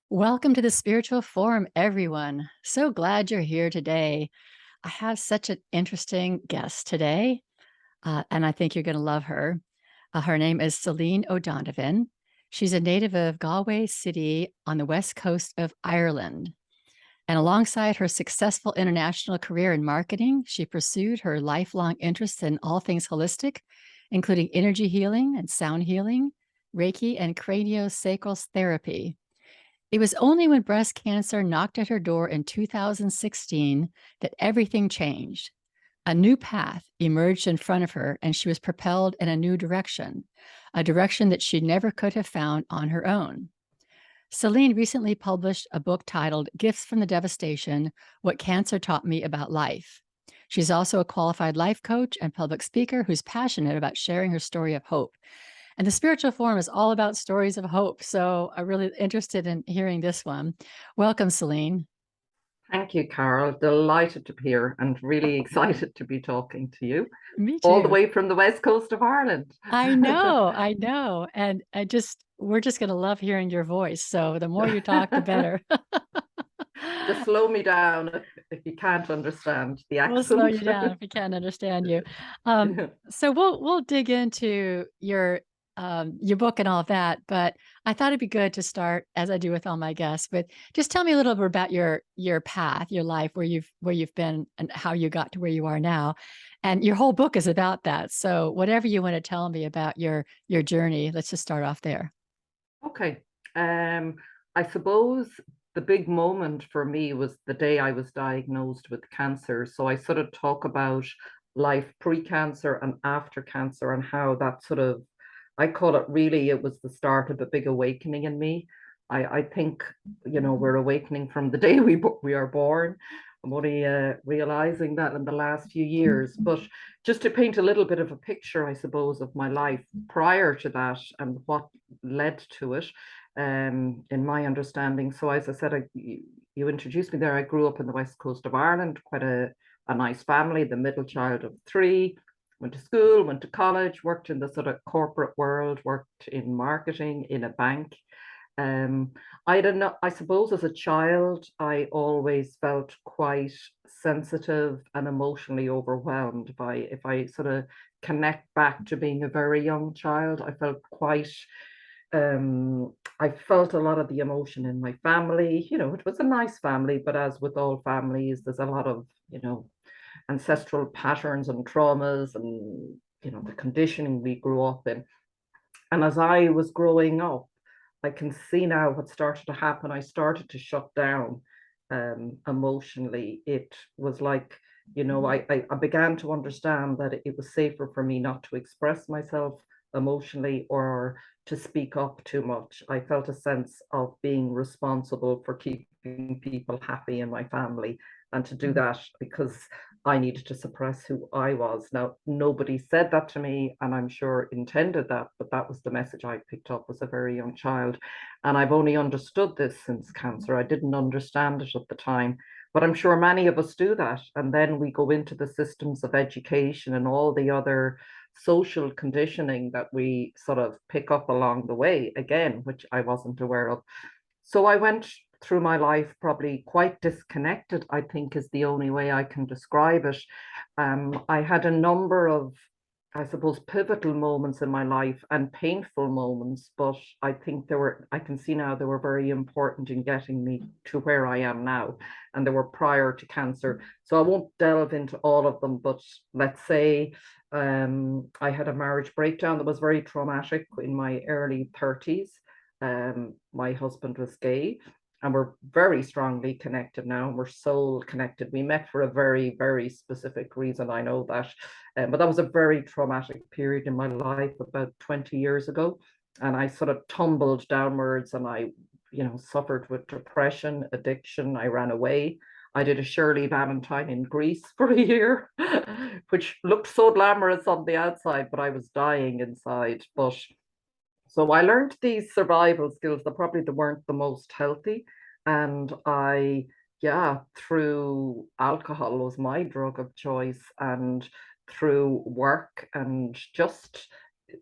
Welcome to the Spiritual Forum, everyone. So glad you're here today. I have such an interesting guest today, and I think you're going to love her. Her name is Celine O'Donovan. She's a native of Galway City on the west coast of Ireland. And alongside her successful international career in marketing, she pursued her lifelong interests in all things holistic, including energy healing and sound healing, Reiki, and craniosacral therapy. It was only when breast cancer knocked at her door in 2016 that everything changed. A new path emerged in front of her, and she was propelled in a direction that she never could have found on her own. Celine recently published a book titled Gifts from the Devastation: What Cancer Taught Me About Life. She's also a qualified life coach and public speaker who's passionate about sharing her story of hope. And the Spiritual Forum is all about stories of hope. So I'm really interested in hearing this one. Welcome, Celine. Thank you, Carol. Delighted to be here and really excited to be talking to you Me all the too. way from the west coast of Ireland. I know. And we're just going to love hearing your voice. So the more you talk, the better. Just slow me down if you can't understand the We'll slow accent. you down if we can't understand you. So we'll dig into your book and all of that, but I thought it'd be good to start, as I do with all my guests, but just tell me a little bit about your path, your life, where you've been and how you got to where you are now. And your whole book is about that. So whatever you want to tell me about your journey, let's just start off there. Okay. I suppose the big moment for me was the day I was diagnosed with cancer. So I sort of talk about life pre-cancer and after cancer and how that sort of, I call it really, it was the start of a big awakening in me. I think, we're awakening from the day we are born. I'm only realizing that in the last few years. But just to paint a little bit of a picture, I suppose, of my life prior to that and what led to it, in my understanding. So, as I said, you introduced me there. I grew up in the west coast of Ireland, quite a nice family, the middle child of three. Went to school, went to college, worked in the sort of corporate world, worked in marketing in a bank. Um, I don't know, I suppose as a child, I always felt quite sensitive and emotionally overwhelmed by, if I sort of connect back to being a very young child, I felt quite, I felt a lot of the emotion in my family. It was a nice family, but as with all families, there's a lot of, ancestral patterns and traumas and, the conditioning we grew up in. And as I was growing up, I can see now what started to happen. I started to shut down emotionally. It was like, I began to understand that it was safer for me not to express myself emotionally or to speak up too much. I felt a sense of being responsible for keeping people happy in my family and to do that because I needed to suppress who I was. Now, nobody said that to me, and I'm sure intended that, but that was the message I picked up as a very young child. And I've only understood this since cancer. I didn't understand it at the time, but I'm sure many of us do that. And then we go into the systems of education and all the other social conditioning that we sort of pick up along the way, again, which I wasn't aware of. So I went through my life probably quite disconnected, I think is the only way I can describe it. I had a number of, I suppose, pivotal moments in my life and painful moments, but I think I can see now they were very important in getting me to where I am now. And they were prior to cancer. So I won't delve into all of them, but let's say I had a marriage breakdown that was very traumatic in my early 30s. My husband was gay and we're very strongly connected now. We're soul connected. We met for a very, very specific reason. I know that. But that was a very traumatic period in my life about 20 years ago. And I sort of tumbled downwards and I, suffered with depression, addiction. I ran away. I did a Shirley Valentine in Greece for a year, which looked so glamorous on the outside, but I was dying inside. But so I learned these survival skills that probably they weren't the most healthy. And yeah, through alcohol was my drug of choice and through work and just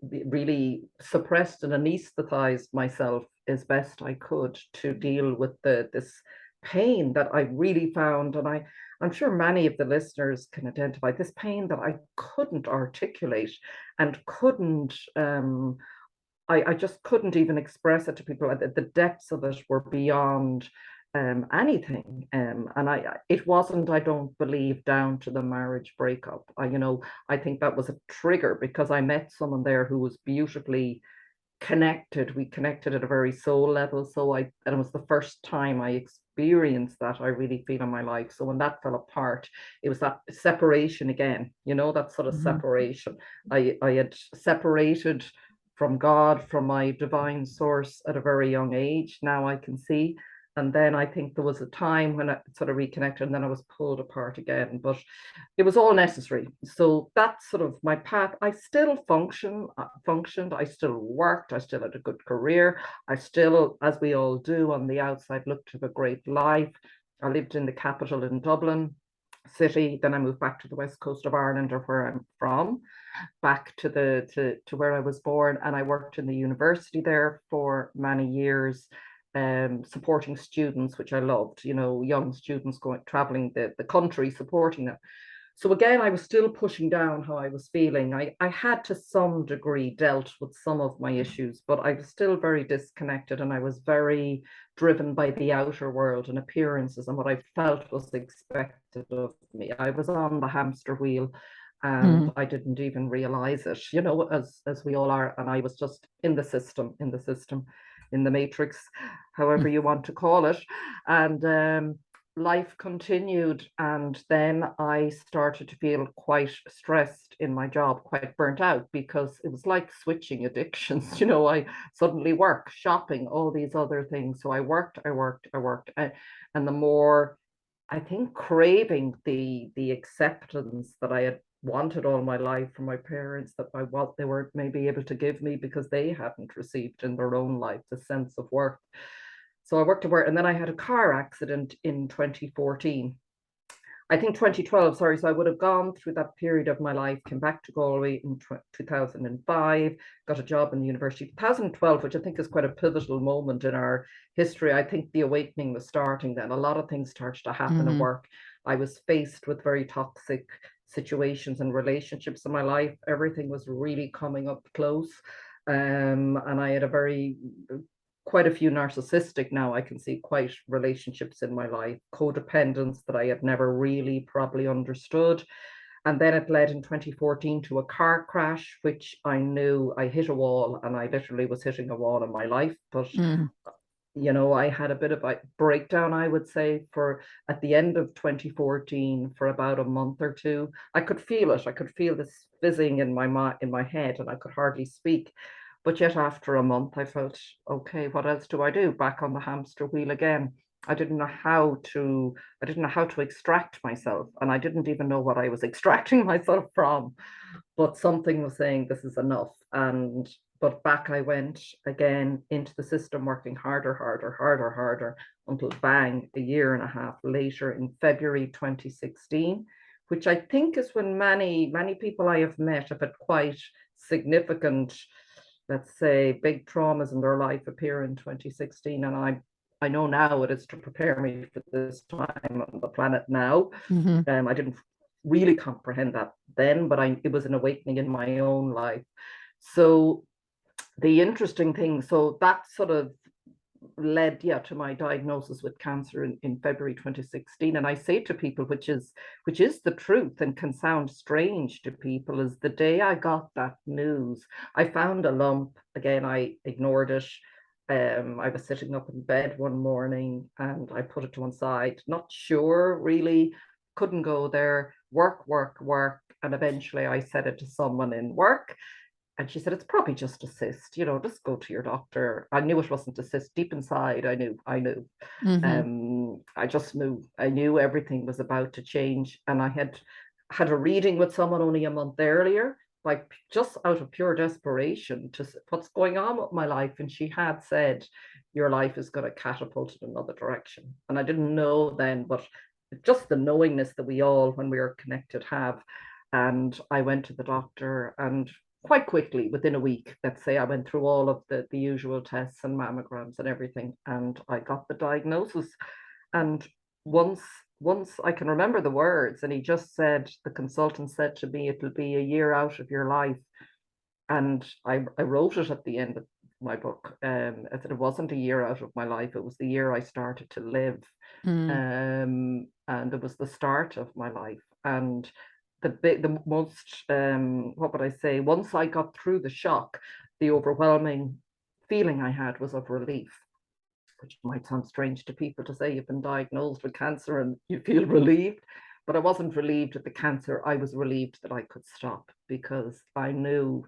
really suppressed and anesthetized myself as best I could to deal with this pain that I really found. And I'm sure many of the listeners can identify this pain that I couldn't articulate and couldn't, I just couldn't even express it to people. The depths of it were beyond anything. And it wasn't, I don't believe, down to the marriage breakup. I think that was a trigger because I met someone there who was beautifully connected. We connected at a very soul level. And it was the first time I experienced that, I really feel, in my life. So when that fell apart, it was that separation again, that sort of Mhm. separation. I had separated from God, from my divine source at a very young age. Now I can see. And then I think there was a time when I sort of reconnected, and then I was pulled apart again. But it was all necessary. So that's sort of my path. I still functioned. I still worked. I still had a good career. I still, as we all do on the outside, looked to a great life. I lived in the capital in Dublin City. Then I moved back to the west coast of Ireland, or where I'm from, back to where I was born, and I worked in the university there for many years, supporting students, which I loved. Young students traveling the country, supporting them. So again, I was still pushing down how I was feeling. I had to some degree dealt with some of my issues, but I was still very disconnected, and I was very driven by the outer world and appearances and what I felt was expected of me. I was on the hamster wheel, and Mhm. I didn't even realize it, as we all are. And I was just in the system, in the matrix, however you want to call it. And life continued, and then I started to feel quite stressed in my job, quite burnt out, because it was like switching addictions. I suddenly work, shopping, all these other things. So I worked, and the more, I think, craving the acceptance that I had wanted all my life from my parents, that by what they were maybe able to give me because they hadn't received in their own life the sense of worth. So I worked to work, and then I had a car accident in 2014. I think 2012, sorry. So I would have gone through that period of my life, came back to Galway in 2005, got a job in the university. 2012, which I think is quite a pivotal moment in our history. I think the awakening was starting then. A lot of things started to happen at Mhm. work. I was faced with very toxic situations and relationships in my life. Everything was really coming up close. And I had quite a few narcissistic, now I can see, quite relationships in my life, codependence that I had never really probably understood. And then it led in 2014 to a car crash, which I knew I hit a wall, and I literally was hitting a wall in my life. But Mhm. I had a bit of a breakdown, I would say, for at the end of 2014 for about a month or two. I could feel it. I could feel this fizzing in my head, and I could hardly speak. But yet after a month, I felt, okay, what else do I do? Back on the hamster wheel again. I didn't know how to extract myself, and I didn't even know what I was extracting myself from. But something was saying this is enough. And but back I went again into the system, working harder until bang, a year and a half later, in February 2016, which I think is when many people I have met have had quite significant, let's say, big traumas in their life appear in 2016. And I know now it is to prepare me for this time on the planet now. Mhm. I didn't really comprehend that then, but it was an awakening in my own life. So the interesting thing, so that sort of led, yeah, to my diagnosis with cancer in February 2016. And I say to people, which is the truth and can sound strange to people, is the day I got that news, I found a lump. Again, I ignored it. I was sitting up in bed one morning, and I put it to one side, not sure really, couldn't go there, work. And eventually I said it to someone in work, and she said, it's probably just a cyst, just go to your doctor. I knew it wasn't a cyst. Deep inside, I knew. Mhm. I just knew. I knew everything was about to change. And I had a reading with someone only a month earlier, like just out of pure desperation to what's going on with my life. And she had said, your life is going to catapult in another direction. And I didn't know then, but just the knowingness that we all, when we are connected, have. And I went to the doctor, and quite quickly, within a week. Let's say I went through all of the usual tests and mammograms and everything, and I got the diagnosis. And once once I can remember the words, and he just said, the consultant said to me, it'll be a year out of your life. And I wrote it at the end of my book. I said it wasn't a year out of my life, it was the year I started to live. Mm. And it was the start of my life. And the most, what would I say, once I got through the shock, the overwhelming feeling I had was of relief, which might sound strange to people to say you've been diagnosed with cancer and you feel relieved. But I wasn't relieved at the cancer. I was relieved that I could stop, because I knew,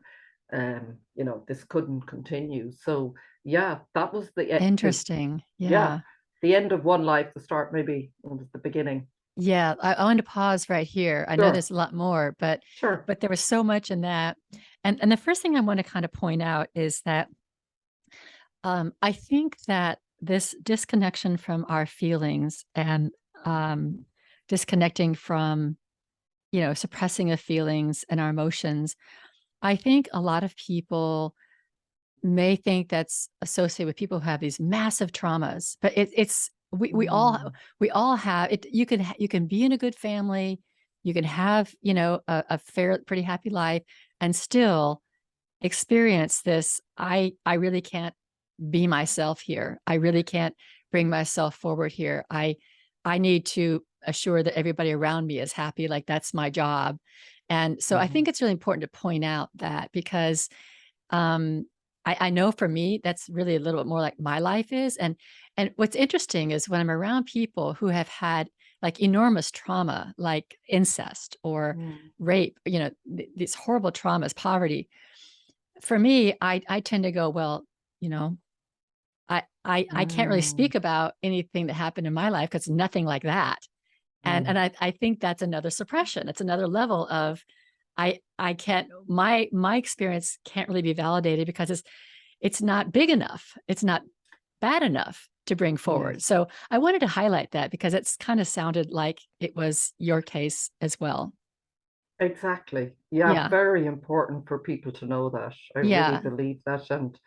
this couldn't continue. So yeah, that was Interesting. yeah, Yeah. the end of one life, the start maybe was the beginning. Yeah. I want to pause right here. I know Sure, there's a lot more, sure. but there was so much in that. And the first thing I want to kind of point out is that I think that this disconnection from our feelings and um, disconnecting from, suppressing the feelings and our emotions, I think a lot of people may think that's associated with people who have these massive traumas, but it's Mm, we all have it. You can be in a good family, you can have a fair, pretty happy life, and still experience this. I really can't be myself here. I really can't bring myself forward here. I need to assure that everybody around me is happy. Like that's my job. And so I mhm, think it's really important to point out that because um, I know for me, that's really a little bit more like my life is. And what's interesting is when I'm around people who have had like enormous trauma, like incest or mm, rape, these horrible traumas, poverty. For me, I tend to go, well, you know, I can't really mm, speak about anything that happened in my life because nothing like that. And mm. I think that's another suppression. It's another level of I can't my experience can't really be validated because it's not big enough. It's not bad enough to bring forward. Yes, So I wanted to highlight that because it's kind of sounded like it was your case as well. exactly. Yeah, Yeah. very important for people to know that. I really Yeah. believe that. And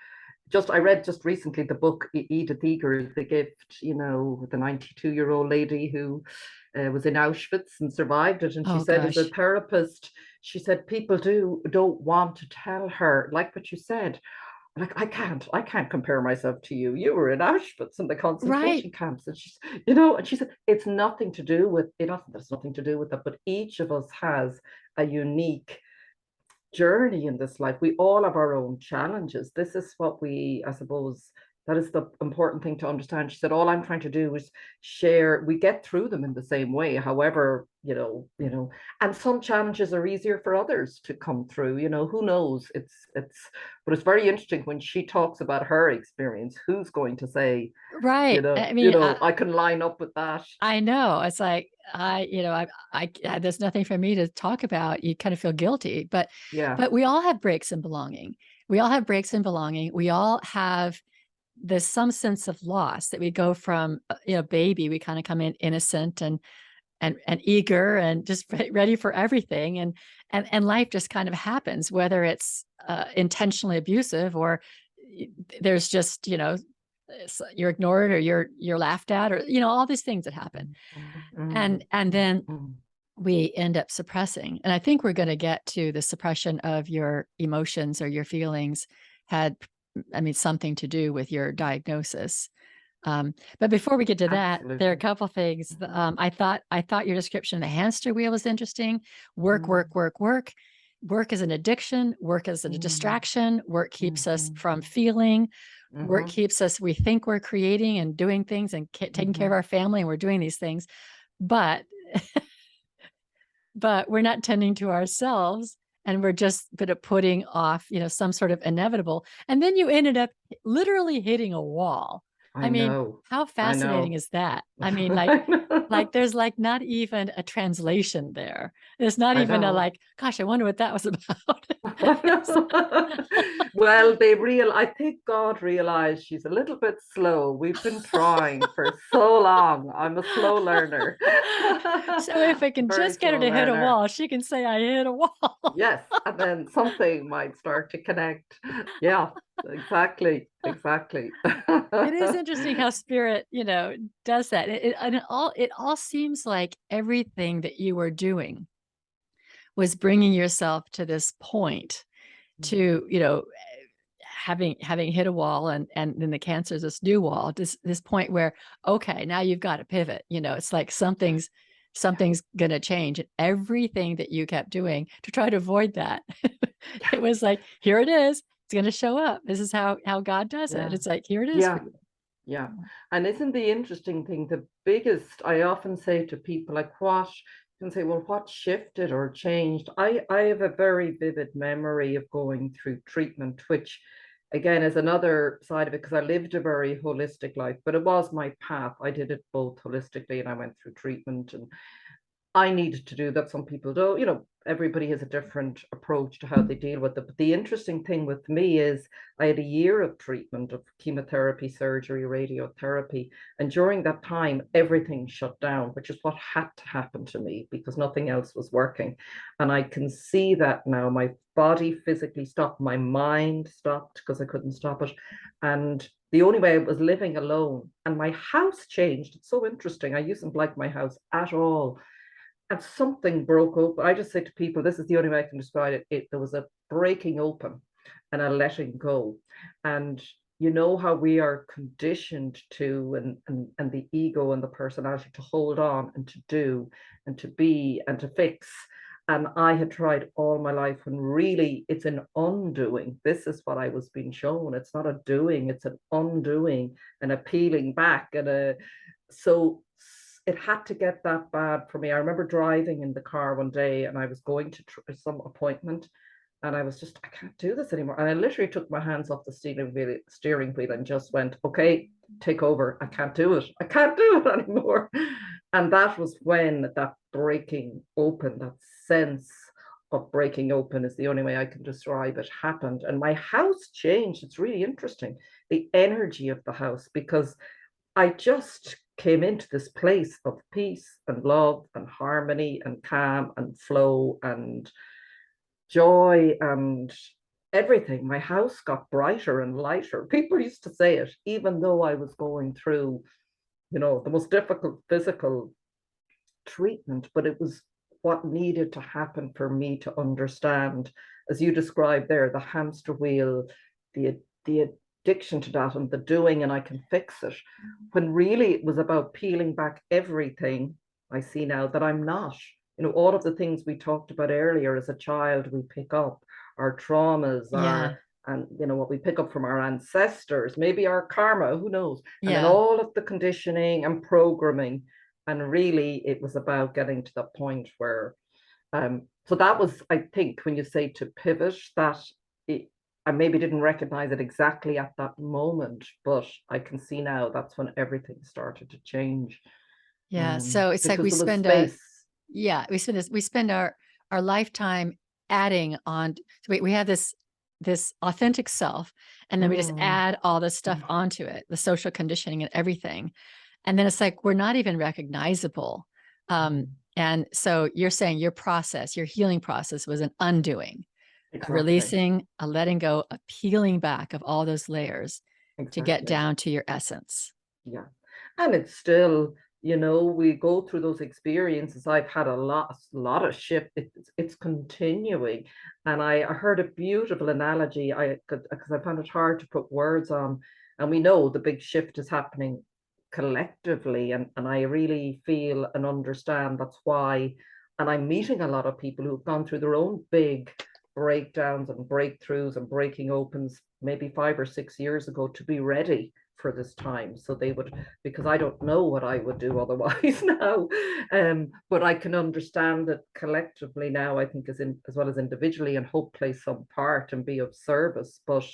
just I read just recently the book Edith Eger, The Gift, the 92-year-old lady who was in Auschwitz and survived it. And she Oh said, as a gosh. therapist, she said people don't want to tell her, like what you said. Like I can't compare myself to you. You were in Auschwitz and the Right. concentration camps, and she said it's nothing to do with it. There's nothing to do with that, but each of us has a unique journey in this life. We all have our own challenges. This is what I suppose, that is the important thing to understand. She said, all I'm trying to do is share, we get through them in the same way. However, and some challenges are easier for others to come through, who knows? But it's very interesting when she talks about her experience, who's going to say, Right. I mean, I can line up with that. I know. It's like there's nothing for me to talk about. You kind of feel guilty, Yeah. but we all have breaks in belonging. We all have breaks in belonging. We all have there's some sense of loss that we go from, baby, we kind of come in innocent and eager and just ready for everything. And life just kind of happens, whether it's intentionally abusive or there's just, you're ignored or you're laughed at or, all these things that happen. And then we end up suppressing. And I think we're going to get to the suppression of your emotions or your feelings had, I mean, something to do with your diagnosis. But before we get to that, there are a Absolutely. couple things. Mhm. I thought your description of the hamster wheel was interesting. Work, work, Mm, work, work. Work is an addiction. Work is a mm, distraction. Work keeps us mhm, from feeling. Work mhm, keeps us. We think we're creating and doing things and taking care of mhm. our family, and we're doing these things, but we're not tending to ourselves, and we're just but putting off, some sort of inevitable. And then you ended up literally hitting a wall. I I mean, know. how I fascinating know. is that? I mean, I know. there's like not even a translation there. There's not I even a know. like, gosh, I wonder what that was about. It's- Well, I think God realized she's a little bit slow. We've been trying for so long. I'm a slow learner. So if I can Very just get her slow to hit a learner. wall, she can say I hit a wall. Yes, and then something might start to connect. Yeah, exactly, exactly. It is interesting how spirit, does that. And it all seems like everything that you were doing was bringing yourself to this point to, having hit a wall and then the cancer is this new wall, this point where, okay, now you've got to pivot. It's like something's gonna change. And everything that you kept doing to try to avoid that, it was like, here it is. It's gonna show up. This is how God does it. Yeah, It's like, here it is for yeah, you. yeah. And isn't the interesting thing, the biggest, I often say to people, like, what, you can say, well, what shifted or changed? I have a very vivid memory of going through treatment, which again is another side of it, because I lived a very holistic life, but it was my path. I did it both holistically and I went through treatment, and I needed to do that. Some people don't, everybody has a different approach to how they deal with it. But the interesting thing with me is I had a year of treatment of chemotherapy, surgery, radiotherapy. And during that time, everything shut down, which is what had to happen to me because nothing else was working. And I can see that now. My body physically stopped, my mind stopped because I couldn't stop it. And the only way I was living alone, and my house changed. It's so interesting. I used to like my house at all, and something broke open. I just say to people, this is the only way I can describe it. There was a breaking open and a letting go. And you know how we are conditioned to, and the ego and the personality to hold on and to do and to be and to fix. And I had tried all my life, and really it's an undoing. This is what I was being shown. It's not a doing, it's an undoing and a peeling back. So it had to get that bad for me. I remember driving in the car one day and I was going to some appointment, and I was just, I can't do this anymore. And I literally took my hands off the steering wheel and just went, okay, take over. I can't do it. I can't do it anymore. And that was when that breaking open, that sense of breaking open is the only way I can describe it, happened. And my house changed. It's really interesting, the energy of the house, because I just came into this place of peace and love and harmony and calm and flow and joy and everything. My house got brighter and lighter. People used to say it, even though I was going through, the most difficult physical treatment, but it was what needed to happen for me to understand, as you described there, the hamster wheel, the addiction to that and the doing, and I can fix it. When really it was about peeling back everything. I see now that I'm not. All of the things we talked about earlier as a child, we pick up our traumas, Yeah. and what we pick up from our ancestors, maybe our karma, who knows? And then Yeah. all of the conditioning and programming, and really it was about getting to the point where so that was, I think, when you say to pivot, that it, I maybe didn't recognize it exactly at that moment, but I can see now that's when everything started to change, Yeah. So it's like because there was space. we spend our lifetime adding on. So we have this authentic self, and then we just Mm, add all this stuff onto it, the social conditioning and everything. And then it's like we're not even recognizable. mm, And so you're saying your healing process was an undoing, a exactly. releasing, a letting go, a peeling back of all those layers to get Exactly. down to your essence. Yeah. And it's still, we go through those experiences. I've had a lot of shift. It's continuing. And I heard a beautiful analogy. Because I found it hard to put words on. And we know the big shift is happening collectively. And I really feel and understand that's why. And I'm meeting a lot of people who've gone through their own big breakdowns and breakthroughs and breaking opens maybe 5 or 6 years ago, to be ready for this time. So they would, because I don't know what I would do otherwise now. But I can understand that collectively now, I think, as well as individually, and hope play some part and be of service. But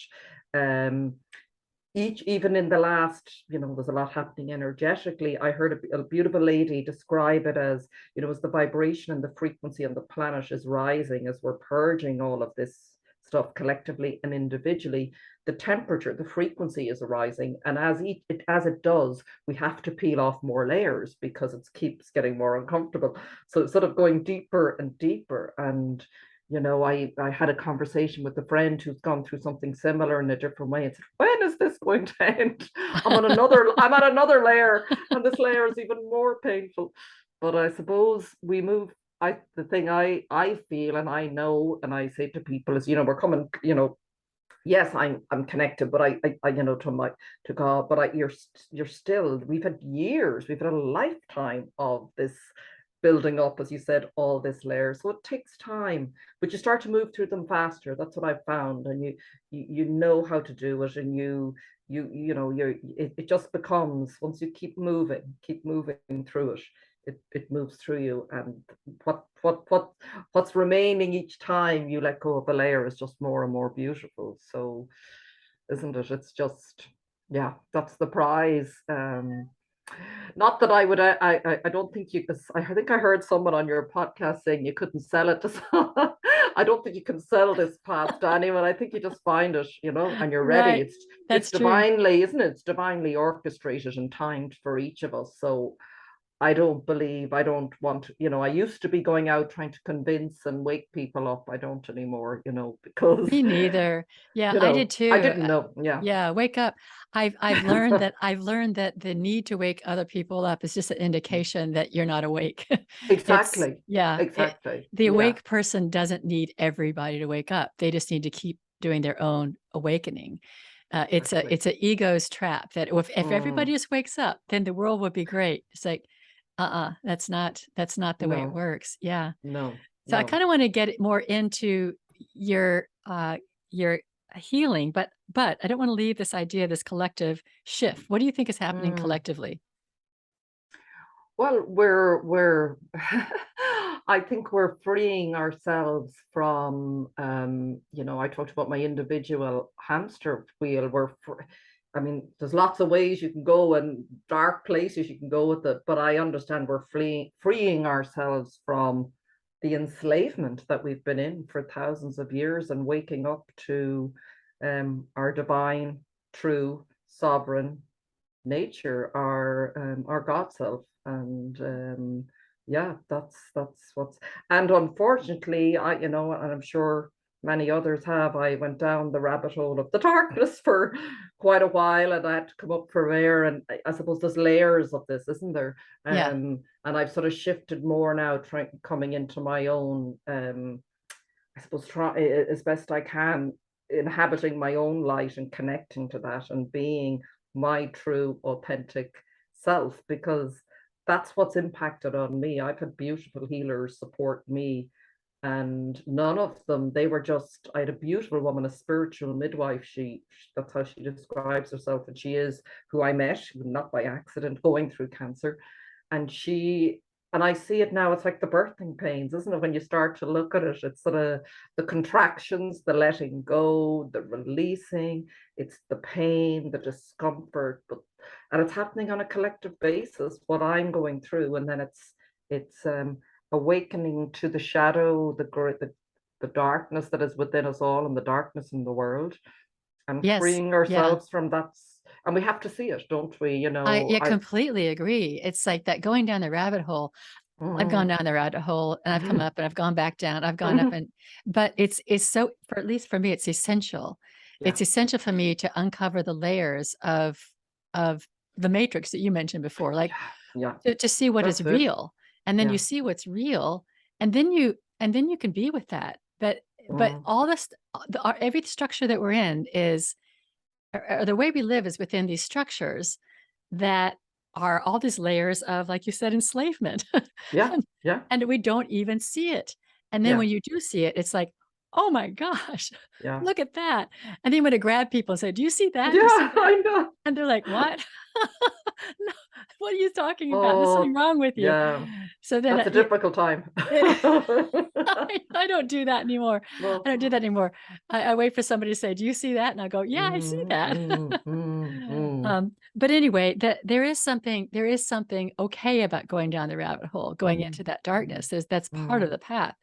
even in the last, there's a lot happening energetically. I heard a beautiful lady describe it as, as the vibration and the frequency on the planet is rising, as we're purging all of this stuff collectively and individually, the temperature, the frequency is rising, and as it does, we have to peel off more layers because it keeps getting more uncomfortable. So it's sort of going deeper and deeper. And I had a conversation with a friend who's gone through something similar in a different way and said, when is this going to end? I'm at another layer, and this layer is even more painful. But I suppose we move. The thing I feel and I know and I say to people is, we're coming, yes, I'm connected, but I to God, but you're still, we've had a lifetime of this building up, as you said, all this layer. So it takes time, but you start to move through them faster. That's what I've found. And you know how to do it, and it just becomes, once you keep moving through it, it moves through you. And what's remaining each time you let go of a layer is just more and more beautiful. So isn't it? It's just, yeah, that's the prize. Not that I would, I don't think you could, I think I heard someone on your podcast saying you couldn't sell it to someone. I don't think you can sell this path to anyone. I think you just find it, and you're ready. Right. It's That's true. divinely, isn't it? It's divinely orchestrated and timed for each of us. So I don't want, I used to be going out trying to convince and wake people up. I don't anymore, because, Me neither. Yeah, I did I too. didn't know. Yeah. Yeah, wake up. I've learned that the need to wake other people up is just an indication that you're not awake. It's Exactly. yeah, Exactly. the Yeah. awake person doesn't need everybody to wake up. They just need to keep doing their own awakening. Exactly. It's a ego's trap that if everybody Mm, just wakes up, then the world would be great. It's like, that's not the way it no, works. Yeah. no, So I no. kind of want to get more into your healing, but I don't want to leave this idea, this collective shift. What do you think is happening Mm. collectively? Well, we're I think we're freeing ourselves from, I talked about my individual hamster wheel. I mean, there's lots of ways you can go and dark places you can go with it, but I understand we're freeing ourselves from the enslavement that we've been in for thousands of years, and waking up to our divine, true, sovereign nature, our God self. And yeah, that's what's, and unfortunately, and I'm sure many others have, I went down the rabbit hole of the darkness for quite a while, and I had to come up from there. And I suppose there's layers of this, isn't there? Yeah. And I've sort of shifted more now, coming into my own, I suppose, try as best I can, inhabiting my own light and connecting to that and being my true, authentic self, because that's what's impacted on me. I've had beautiful healers support me, and none of them, they were just, I had a beautiful woman, a spiritual midwife. That's how she describes herself, and she is who I met, not by accident, going through cancer. And and I see it now, it's like the birthing pains, isn't it? When you start to look at it, it's sort of the contractions, the letting go, the releasing, it's the pain, the discomfort, and it's happening on a collective basis, what I'm going through. And then it's awakening to the shadow, the darkness that is within us all, and the darkness in the world, and Yes. freeing Yeah. ourselves from that. And we have to see it, don't we? I I completely agree. It's like that going down the rabbit hole. I've gone mm, down the rabbit hole and I've come up and I've gone back down. I've gone up but it's so, for at least for me, it's essential. yeah, It's essential for me to uncover the layers of the matrix that you mentioned before, like yeah, yeah, to see what is that's it. real. And then you Yeah. see what's real, and then you can be with that. But Mm, all this, every structure that we're in is, or the way we live is within these structures that are all these layers of, like you said, enslavement. yeah, and, yeah, and we don't even see it. And then yeah, when you do see it, it's like, oh my gosh, yeah. look at that. And then you want to grab people and say, do you see that? Do you see Yeah, that? I know. And they're like, what? No, what are you talking about? There's something Oh, wrong with you. yeah. So then That's a difficult time. I don't do that anymore. Well, I don't do that anymore. I wait for somebody to say, "Do you see that?" And I go, "Yeah, I see mm, that." mm, mm, mm, But anyway, there is something okay about going down the rabbit hole, going mm, into that mm, darkness. That's part of mm. the path.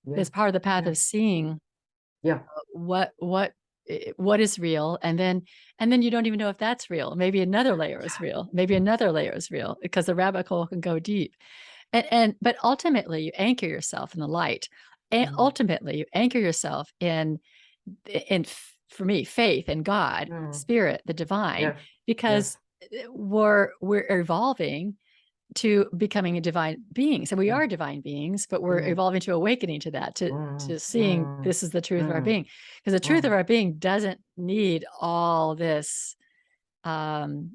Yeah, There's part of the path yeah, of seeing yeah, what what what is real, and then you don't even know if that's real. Maybe another layer is real. Maybe another layer is real because the rabbit hole can go deep. And but ultimately, you anchor yourself in the light. And mm, ultimately, you anchor yourself for me, faith in God, mm, spirit, the divine, yes, because yes, we're evolving to becoming a divine being. So we mm, are divine beings, but we're mm, evolving to awakening to that, mm, to seeing mm, this is the truth of our mm, being. Because the truth of mm, our being doesn't need all this um,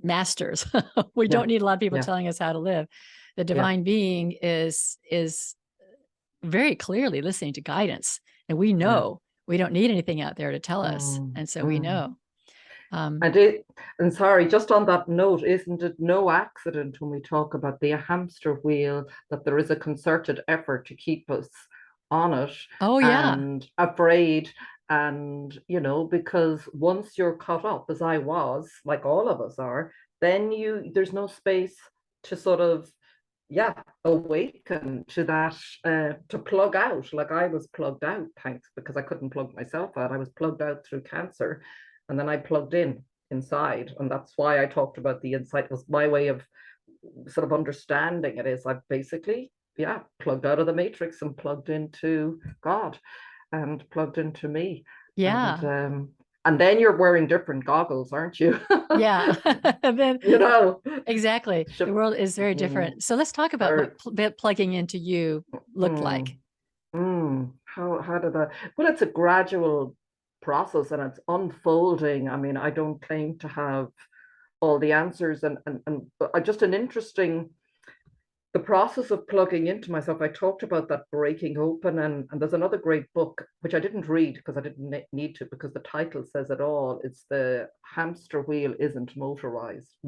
masters. We yeah, don't need a lot of people yeah, telling us how to live. The yeah, divine being is very clearly listening to guidance, and we yeah. know we don't need anything out there to tell us, Mm, and so we mm. know. Um, And and sorry, just on that note, isn't it no accident when we talk about the hamster wheel that there is a concerted effort to keep us on it oh yeah, and afraid? And, because once you're caught up, as I was, like all of us are, then there's no space to sort of, yeah, awaken to that, to plug out. Like I was plugged out, thanks, because I couldn't plug myself out. I was plugged out through cancer, and then I plugged in inside, and that's why I talked about the insight. It was my way of sort of understanding it. Is I've basically, yeah, plugged out of the matrix and plugged into God and plugged into me, and yeah, um, and then you're wearing different goggles, aren't you? yeah. And then you know, exactly, the world is very mm, different. So let's talk about or, what plugging into you looked mm, like. how did that? Well, it's a gradual process and it's unfolding. I mean, I don't claim to have all the answers, and just an interesting the process of plugging into myself. I talked about that breaking open, and there's another great book which I didn't read because I didn't need to, because the title says it all. It's The Hamster Wheel Isn't Motorized.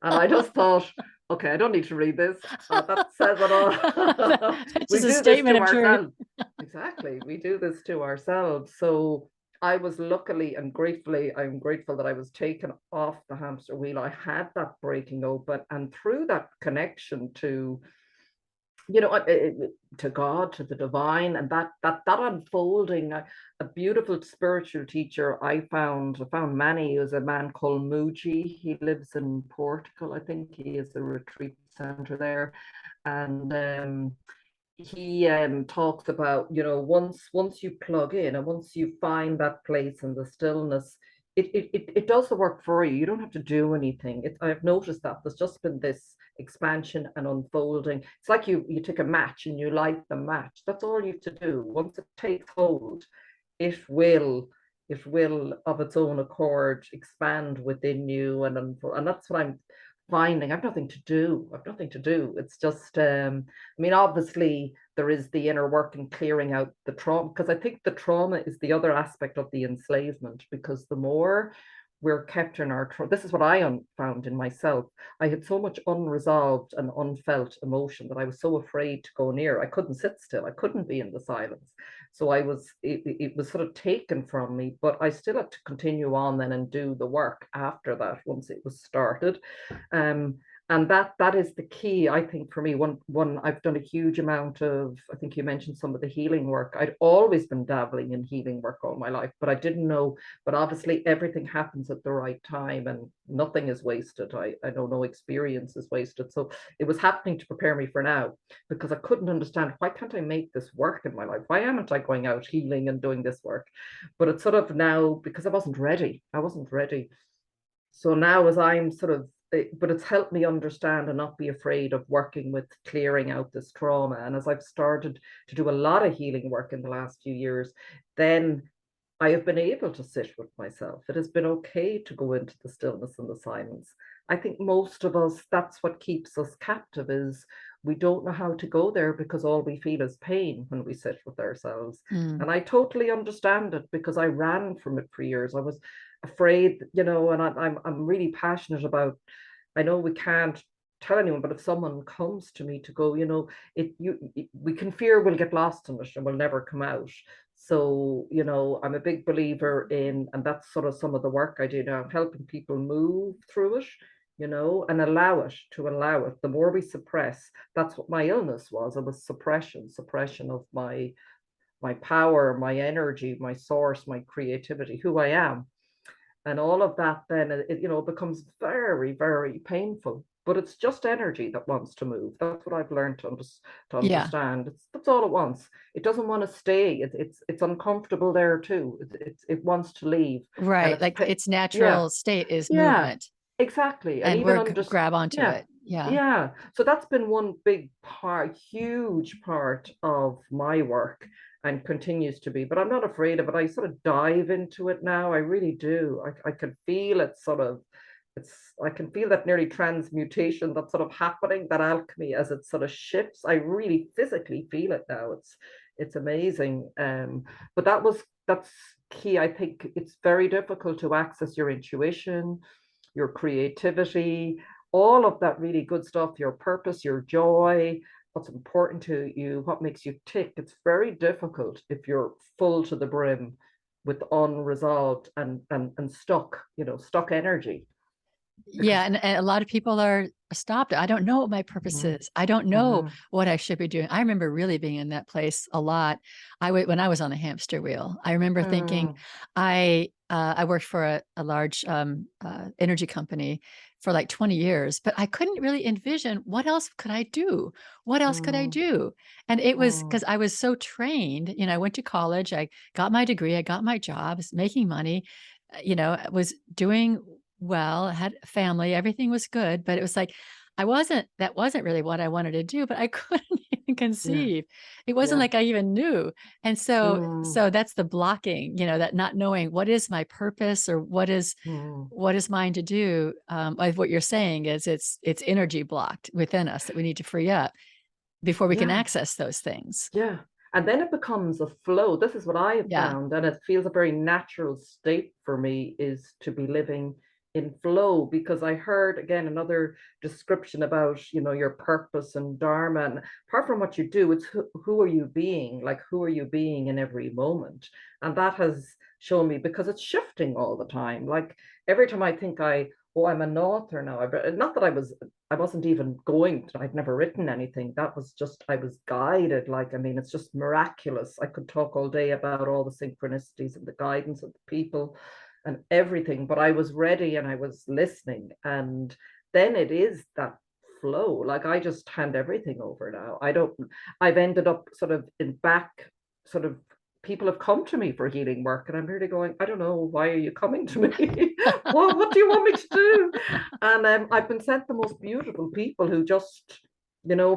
And I just thought, okay, I don't need to read this. That says it all. That's We just a do this statement to of truth. ourselves. Exactly. We do this to ourselves. So I was luckily and gratefully, I'm grateful that I was taken off the hamster wheel. I had that breaking open, and through that connection to, to God, to the divine, and that unfolding, a beautiful spiritual teacher I found many. Is a man called Muji. He lives in Portugal. I think he is a retreat center there, and he talks about, once you plug in and once you find that place in the stillness, it does the work for you. You don't have to do anything. I've noticed that there's just been this expansion and unfolding. It's like you take a match and you light the match. That's all you have to do. Once it takes hold, it will it will of its own accord expand within you, and that's what I'm finding. I've nothing to do. I've nothing to do. It's just, I mean, obviously there is the inner work and clearing out the trauma, because I think the trauma is the other aspect of the enslavement, because the more we're kept in our trauma, this is what I found in myself. I had so much unresolved and unfelt emotion that I was so afraid to go near. I couldn't sit still. I couldn't be in the silence. So it was sort of taken from me, but I still had to continue on then and do the work after that once it was started. Um, and that is the key, I think, for me. One I've done a huge amount of, I think you mentioned some of the healing work. I'd always been dabbling in healing work all my life, but I didn't know. But obviously everything happens at the right time and nothing is wasted. I know no experience is wasted. So it was happening to prepare me for now, because I couldn't understand, why can't I make this work in my life? Why amn't I going out healing and doing this work? But it's sort of now, because I wasn't ready. I wasn't ready. So now, as I'm sort of, but it's helped me understand and not be afraid of working with clearing out this trauma. And as I've started to do a lot of healing work in the last few years, then I have been able to sit with myself. It has been okay to go into the stillness and the silence. I think most of us, that's what keeps us captive, is we don't know how to go there because all we feel is pain when we sit with ourselves. Mm. And I totally understand it, because I ran from it for years. I was afraid, and I'm really passionate about, I know we can't tell anyone, but if someone comes to me to go, we can fear we'll get lost in it and we'll never come out. So, I'm a big believer in, and that's sort of some of the work I do now, helping people move through it, and allow it. The more we suppress, that's what my illness was. It was suppression of my power, my energy, my source, my creativity, who I am. And all of that then, becomes very, very painful. But it's just energy that wants to move. That's what I've learned to Yeah. understand. That's all it wants. It doesn't want to stay. It's uncomfortable there too. It wants to leave, and Right. it's Like its yeah, natural state is yeah, movement, exactly. And and even grab onto yeah, it. Yeah. yeah. So that's been one big part, huge part of my work, and continues to be. But I'm not afraid of it. I sort of dive into it now. I really do. I can feel it sort of. It's I can feel that nearly transmutation that's sort of happening, that alchemy as it sort of shifts. I really physically feel it now. It's amazing. But that's key. I think it's very difficult to access your intuition, your creativity, all of that really good stuff, your purpose, your joy, what's important to you, what makes you tick. It's very difficult if you're full to the brim with unresolved and stuck energy. Yeah, Because and a lot of people are stopped. I don't know what my purpose mm, is. I don't know mhm, what I should be doing. I remember really being in that place a lot. When I was on the hamster wheel. I remember thinking, mm, I worked for a large energy company for like 20 years, but I couldn't really envision what else could I do. What else could I mm, do? And it was mm, because I was so trained. I went to college. I got my degree. I got my job. I was making money. I was doing well, I had a family, everything was good, but it was like that wasn't really what I wanted to do, but I couldn't even yeah, conceive. It wasn't yeah, like I even knew. And so mm, so that's the blocking, that not knowing what is my purpose or mm, what is mine to do. Like what you're saying is it's energy blocked within us that we need to free up before we can yeah. access those things. Yeah. And then it becomes a flow. This is what I have Yeah. found. And it feels a very natural state for me is to be living in flow, because I heard again another description about, your purpose and dharma. And apart from what you do, it's who are you being? Like, who are you being in every moment? And that has shown me, because it's shifting all the time. Like every time I think oh, I'm an author now. Not that I wasn't even going to, I'd never written anything. That was just, I was guided. Like, I mean, it's just miraculous. I could talk all day about all the synchronicities and the guidance of the people and everything, but I was ready and I was listening. And then it is that flow. Like, I just hand everything over now. I've ended up sort of sort of, people have come to me for healing work, and I'm really going, I don't know, why are you coming to me? What do you want me to do? And I've been sent the most beautiful people who just,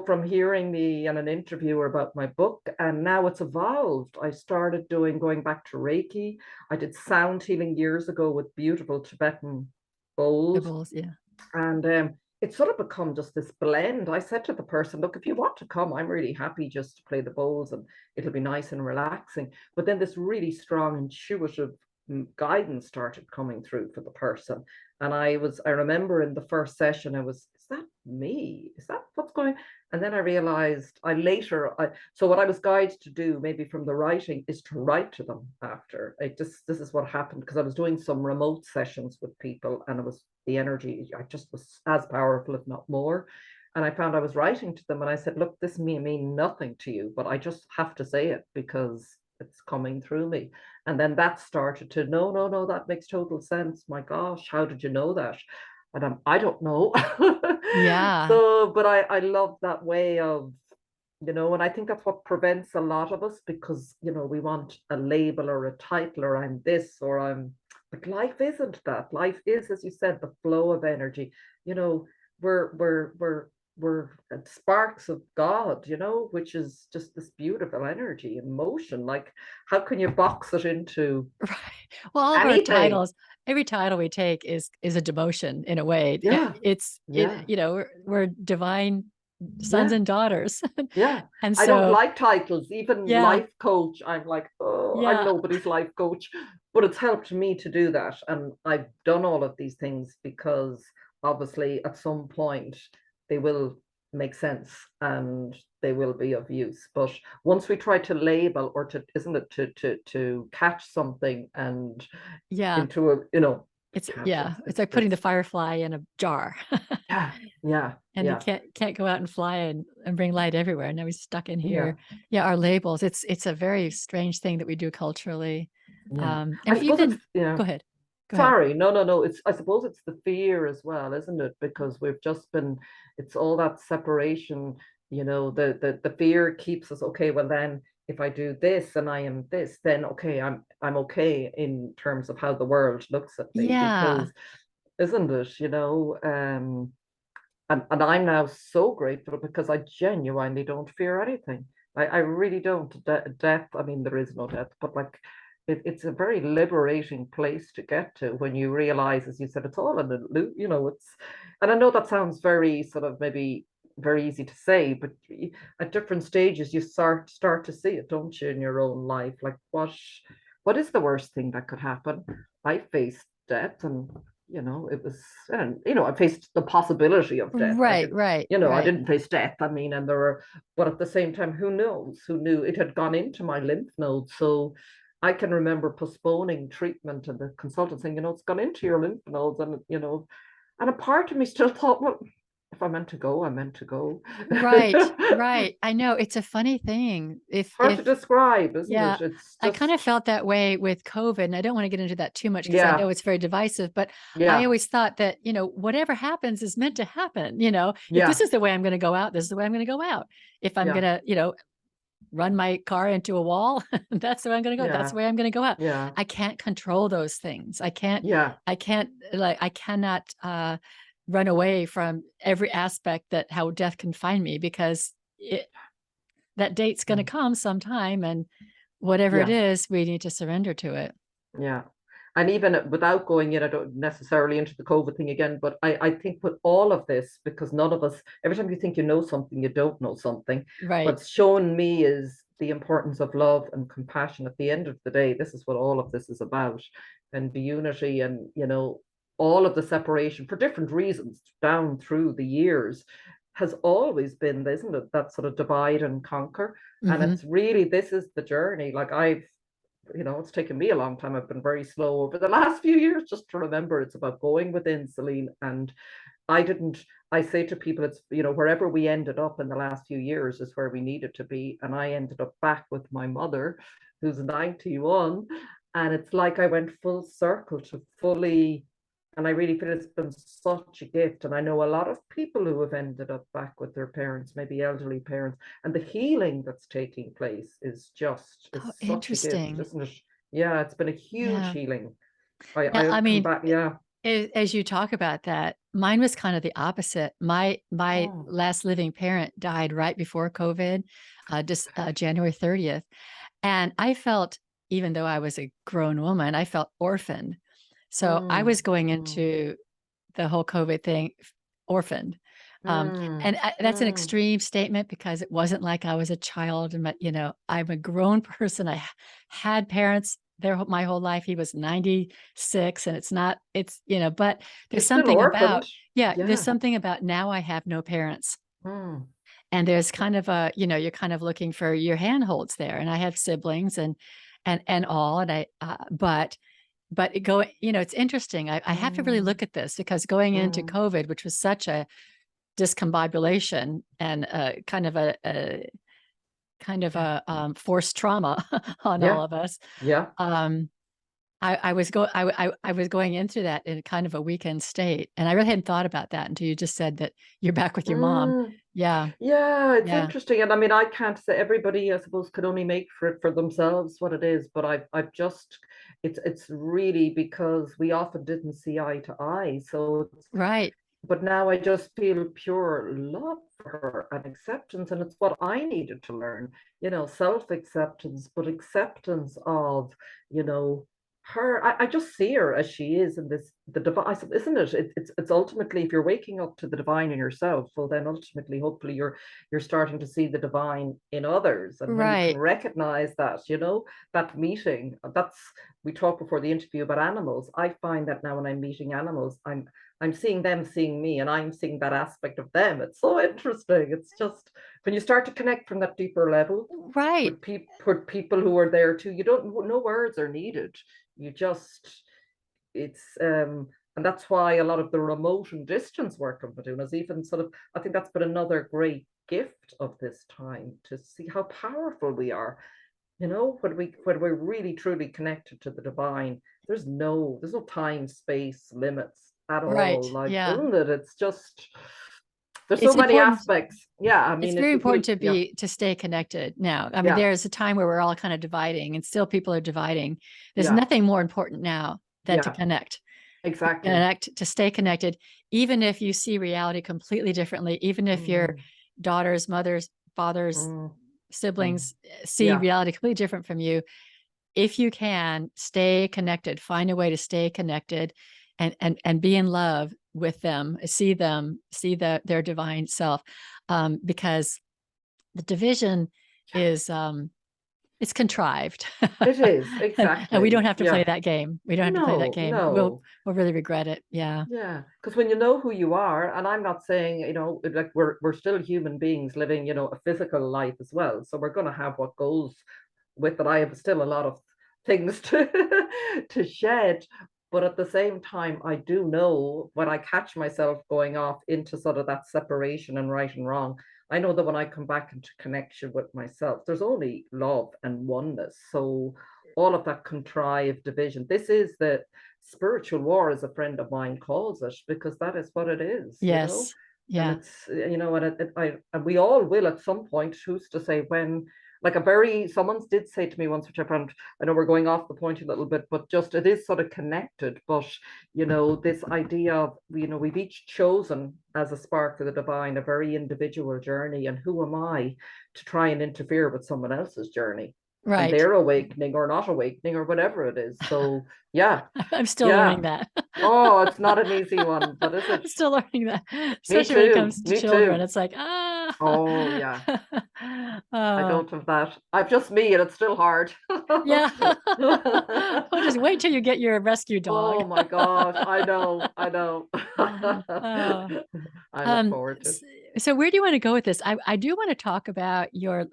from hearing me in an interview about my book, and now it's evolved. I started going back to Reiki. I did sound healing years ago with beautiful Tibetan bowls. Nibbles, yeah. And it's sort of become just this blend. I said to the person, look, if you want to come, I'm really happy just to play the bowls and it'll be nice and relaxing. But then this really strong, intuitive guidance started coming through for the person. And I remember in the first session, is that me? Is that what's going? And then I realized so what I was guided to do, maybe from the writing, is to write to them after. This is what happened, because I was doing some remote sessions with people, and it was the energy, I just was as powerful, if not more. And I found I was writing to them, and I said, look, this may mean nothing to you, but I just have to say it because it's coming through me. And then that started to, no, no, no, that makes total sense. My gosh, how did you know that? And I don't know. Yeah. So, but I love that way of, and I think that's what prevents a lot of us, because, we want a label or a title, or I'm this, or but life isn't that. Life is, as you said, the flow of energy. You know, we're sparks of God, which is just this beautiful energy and motion. Like, how can you box it into Right. Well, all of our anything? titles, every title we take is a demotion in a way. Yeah, yeah, We're divine sons yeah. and daughters. Yeah, And I don't so, like titles, even yeah, life coach. I'm like, oh, I'm yeah, nobody's life coach, but it's helped me to do that. And I've done all of these things because obviously at some point they will make sense and they will be of use. But once we try to label or to, isn't it, to catch something and Yeah. into a, It's catch yeah, us. it's like putting the firefly in a jar. Yeah, yeah, And he yeah, can't go out and fly and bring light everywhere. Now he's stuck in yeah, here. Yeah, our labels. It's a very strange thing that we do culturally. yeah. And I if you suppose it's, even go ahead. Go ahead. sorry, no, no, no. I suppose it's the fear as well, isn't it? Because we've just been, it's all that separation, the fear keeps us, okay, well then if I do this and I am this, then okay, I'm okay in terms of how the world looks at me, Yeah. because isn't it, and I'm now so grateful because I genuinely don't fear anything. I really don't. Death, I mean, there is no death, but like it's a very liberating place to get to when you realize, as you said, it's all in the loop, and I know that sounds very sort of maybe very easy to say, but at different stages you start to see it, don't you, in your own life? Like what is the worst thing that could happen? I faced death, and it was, and I faced the possibility of death. I Right, didn't, right, I right. didn't face death. I mean, and there were, but at the same time, who knows? Who knew it had gone into my lymph nodes? So I can remember postponing treatment and the consultant saying, it's gone into your lymph nodes, and and a part of me still thought, well, if I meant to go, I meant to go. Right, right. I know it's a funny thing. Hard to describe, isn't Yeah, it? It's I kind of just, felt that way with COVID, and I don't want to get into that too much because I yeah, know it's very divisive, but I yeah, always thought that, whatever happens is meant to happen. If this yeah, is the way I'm going to go out, this is the way I'm going to go out. If I'm going yeah, to, run my car into a wall, that's the way I'm going to go. That's yeah, the way I'm going to go out. yeah, I can't control those things. yeah, I cannot run away from every aspect that how death can find me because that date's going to mm, come sometime, and whatever it yeah. is, we need to surrender to it. Yeah. And even without going in, I don't necessarily into the COVID thing again, but I think with all of this, because none of us, every time you think you know something, you don't know something. Right. What's shown me is the importance of love and compassion. At the end of the day, this is what all of this is about. And the unity and, all of the separation for different reasons down through the years has always been, isn't it? That sort of divide and conquer. And Hmm. it's really, this is the journey. Like it's taken me a long time. I've been very slow over the last few years just to remember it's about going within, Celine. And I say to people, it's, wherever we ended up in the last few years is where we needed to be. And I ended up back with my mother, who's 91. And it's like I went full circle to fully, and I really feel it's been such a gift. And I know a lot of people who have ended up back with their parents, maybe elderly parents, and the healing that's taking place is Oh, such a gift, interesting. isn't it? Yeah, it's been a huge Yeah. healing. Yeah. I I've come mean, back. Yeah. as you talk about that, mine was kind of the opposite. My Oh. last living parent died right before COVID, just January 30th. And I felt, even though I was a grown woman, I felt orphaned. So I Mm, was going mm, into the whole COVID thing orphaned. Um, mm, and that's an mm. extreme statement because it wasn't like I was a child and I'm a grown person. I had parents there my whole life. He was 96 and but You're there's still something about, orphaned. yeah, there's Yeah. something about now I have no parents. Mm, And there's kind of you're kind of looking for your handholds there. And I have siblings and all, and but it's interesting. I have to really mm, look at this because going into mm. COVID, which was such a discombobulation and Yeah. forced trauma on all Yeah. of us. Yeah. Um, I was going into that in kind of a weakened state, and I really hadn't thought about that until you just said that you're back with your mom. Mm. Yeah, Yeah, it's yeah, interesting. And I mean, I can't say everybody, I suppose, could only make for it for themselves what it is, but I've just it's really because we often didn't see eye to eye. So right, but now I just feel pure love for her and acceptance. And it's what I needed to learn, self-acceptance, but acceptance of, you know, her. I just see her as she is in this, the divine, isn't it? It's ultimately, if you're waking up to the divine in yourself, well, then ultimately, hopefully, you're starting to see the divine in others. And when you can right. recognize that, that meeting, we talked before the interview about animals. I find that now when I'm meeting animals, I'm seeing them seeing me, and I'm seeing that aspect of them. It's so interesting. It's just when you start to connect from that deeper level Right. with people who are there too. You don't, no words are needed. You just, it's and that's why a lot of the remote and distance work I'm doing is even sort of, I think that's been another great gift of this time, to see how powerful we are. You know, when we're really truly connected to the divine, there's no time, space limits at Right. all. Like, Yeah. isn't it? It's just, there's so It's many important. aspects. Yeah, I It's mean, very important yeah, to stay connected now. I mean, yeah, there's a time where we're all kind of dividing, and still people are dividing. There's yeah, nothing more important now than yeah, to exactly. connect, to stay connected, even if you see reality completely differently, even if your Mm, daughters, mothers, fathers, mm, mm. siblings see Yeah, reality completely different from you. If you can stay connected, find a way to stay connected and be in love with them, see their divine self. Because the division is it's contrived. it is, And we don't exactly. have to play Yeah. that game. We don't have to play that No, game. We'll no. really regret it. Yeah. Yeah, because when you know who you are, and I'm not saying, like we're still human beings living, a physical life as well. So we're gonna have what goes with it. I have still a lot of things to to shed. But at the same time, I do know when I catch myself going off into sort of that separation and right and wrong, I know that when I come back into connection with myself, there's only love and oneness. So all of that contrived division, this is the spiritual war, as a friend of mine calls it, because that is what it is. Yes. And Yeah. it's, and we all will at some point. Who's to say when? Like, someone did say to me once, which I found, I know we're going off the point a little bit, but just it is sort of connected. But this idea of, we've each chosen as a spark of the divine a very individual journey, and who am I to try and interfere with someone else's journey and Right. their awakening or not awakening or whatever it is? So yeah, I'm still yeah. learning that. Oh, it's not an easy one, but is it? Still learning that, Me especially when it too. comes to Me children. too. It's like, ah. Oh yeah. I Oh, don't have that. I've just me, and it's still hard. yeah. Well, just wait till you get your rescue dog. Oh my gosh, I know, I know. Oh. I look Um, forward to it. s- so where do you want to go with this? I do want to talk about your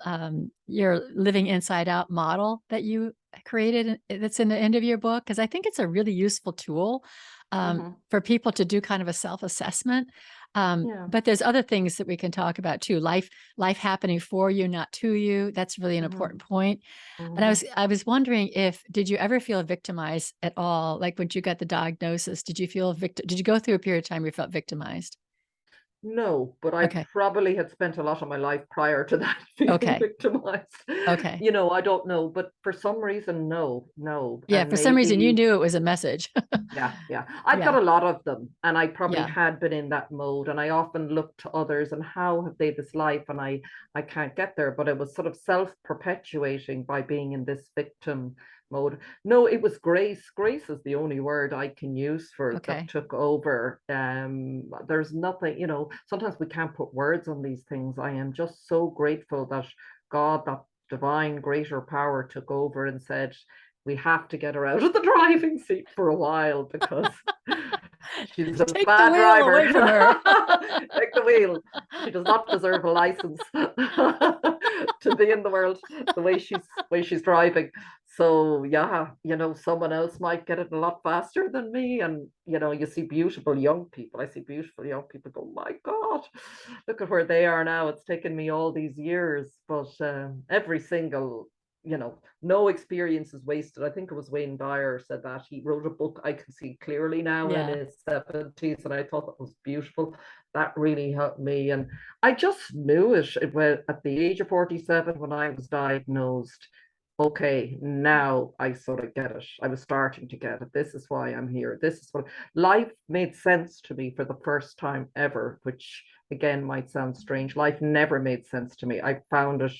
living inside out model that you created that's in the end of your book, because I think it's a really useful tool Hmm. for people to do kind of a self-assessment. Yeah. But there's other things that we can talk about too. Life happening for you, not to you. That's really an Hmm. important point. And Hmm. I was wondering, if did you ever feel victimized at all? Like when you got the diagnosis, did you feel did you go through a period of time where you felt victimized? No, but I Okay. probably had spent a lot of my life prior to that feeling Okay. victimized. Okay. I don't know, but for some reason, no, no. Yeah, And for some reason you maybe, knew it was a message. yeah, yeah. I've got Yeah. a lot of them, and I probably Yeah. had been in that mode, and I often look to others and how have they this life, and I can't get there, but it was sort of self-perpetuating by being in this victim mode. No, it was grace. Grace is the only word I can use for that Okay. took over. There's nothing, sometimes we can't put words on these things. I am just so grateful that God, that divine greater power, took over and said, we have to get her out of the driving seat for a while because she's a Take the bad wheel driver. away from her. Take the wheel. She does not deserve a license to be in the world the way she's driving. So yeah, someone else might get it a lot faster than me. And you see beautiful young people. I see beautiful young people go, my God, look at where they are now. It's taken me all these years, but every single no experience is wasted. I think it was Wayne Dyer said that. He wrote a book I can see clearly now in Yeah. his 70s, and I thought that was beautiful. That really helped me. And I just knew it at the age of 47 when I was diagnosed. Okay, now I sort of get it. I was starting to get it. This is why I'm here. This is what life made sense to me for the first time ever, which again might sound strange. Life never made sense to me. I found it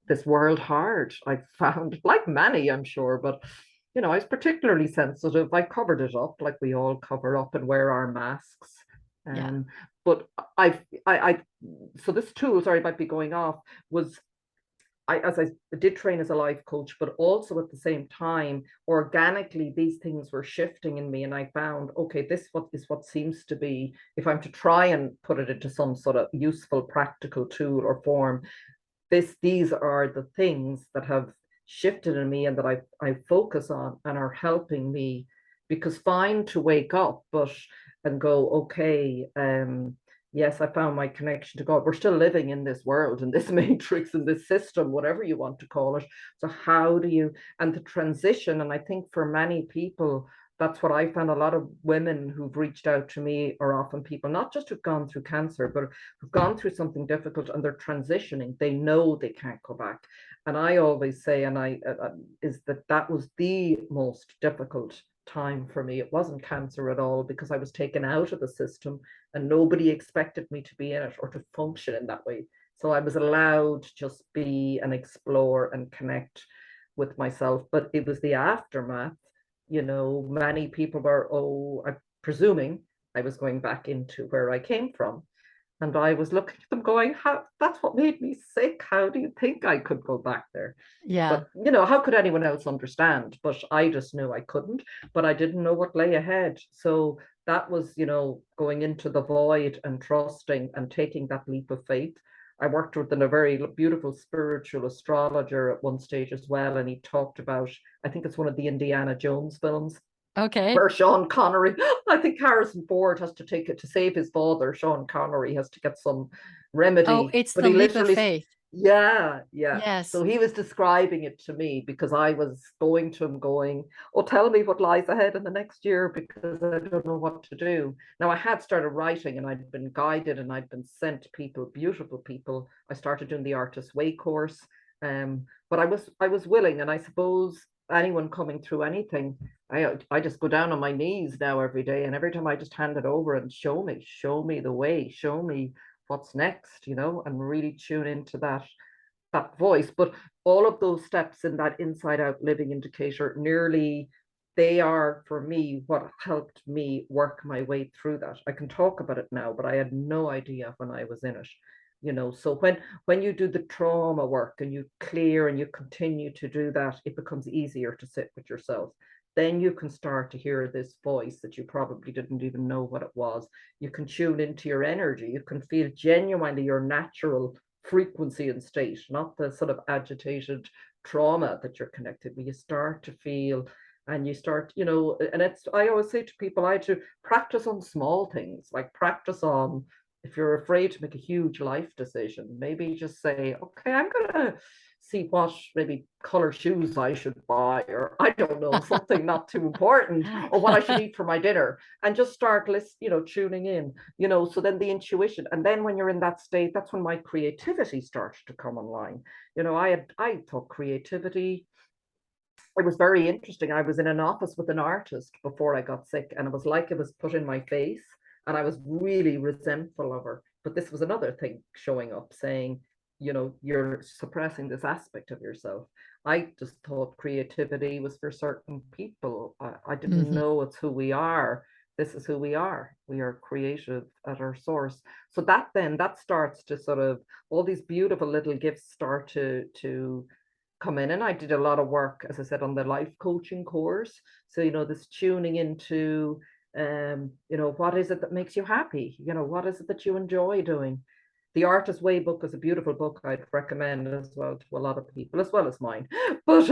this world hard. I found, like many, I'm sure, but I was particularly sensitive. I covered it up like we all cover up and wear our masks. Yeah. Um, but I so this tool, sorry, might be going off, was as I did train as a life coach, but also at the same time, organically, these things were shifting in me. And I found, okay, this is what seems to be, if I'm to try and put it into some sort of useful, practical tool or form, these are the things that have shifted in me and that I focus on and are helping me. Because fine to wake up, but and go, okay, yes, I found my connection to God. We're still living in this world, in this matrix, in this system, whatever you want to call it. So how do you, and the transition, and I think for many people, that's what I found. A lot of women who've reached out to me are often people, not just who've gone through cancer, but who've gone through something difficult and they're transitioning. They know they can't go back. And I always say, and is that was the most difficult time for me. It wasn't cancer at all, because I was taken out of the system and nobody expected me to be in it or to function in that way. So I was allowed to just be and explore and connect with myself. But it was the aftermath. Many people were, I'm presuming I was going back into where I came from. And I was looking at them going, that's what made me sick. How do you think I could go back there? Yeah. But, how could anyone else understand? But I just knew I couldn't, but I didn't know what lay ahead. So that was, going into the void and trusting and taking that leap of faith. I worked with a very beautiful spiritual astrologer at one stage as well. And he talked about, I think it's one of the Indiana Jones films, Okay. where Sean Connery, I think Harrison Ford has to take it to save his father. Sean Connery has to get some Oh, remedy, it's but the he leap of literally, faith. yeah, yeah. Yes. So he was describing it to me because I was going to him going, oh, tell me what lies ahead in the next year because I don't know what to do. Now I had started writing and I'd been guided and I'd been sent people, beautiful people. I started doing the Artist's Way course. But I was willing, and I suppose anyone coming through anything, I just go down on my knees now every day, and every time I just hand it over and show me the way, show me what's next, and really tune into that voice. But all of those steps in that inside out living indicator, nearly, they are for me what helped me work my way through that. I can talk about it now, but I had no idea when I was in it. So when you do the trauma work and you clear and you continue to do that, it becomes easier to sit with yourself. Then you can start to hear this voice that you probably didn't even know what it was. You can tune into your energy. You can feel genuinely your natural frequency and state, not the sort of agitated trauma that you're connected with. You start to feel, and you start, and I always say to people, I had to practice on small things, like practice on, if you're afraid to make a huge life decision, maybe just say, okay, I'm going to see what maybe color shoes I should buy, or I don't know, something not too important, or what I should eat for my dinner, and just start tuning in, so then the intuition. And then when you're in that state, that's when my creativity started to come online. I thought creativity, it was very interesting. I was in an office with an artist before I got sick, and it was like it was put in my face, and I was really resentful of her. But this was another thing showing up, saying, you're suppressing this aspect of yourself. I just thought creativity was for certain people. I didn't Mhm. know it's who we are. This is who we are. We are creative at our source. So that starts to sort of, all these beautiful little gifts start to come in. And I did a lot of work, as I said, on the life coaching course. So, this tuning into, what is it that makes you happy? What is it that you enjoy doing? The Artist's Way book is a beautiful book I'd recommend as well to a lot of people, as well as mine. But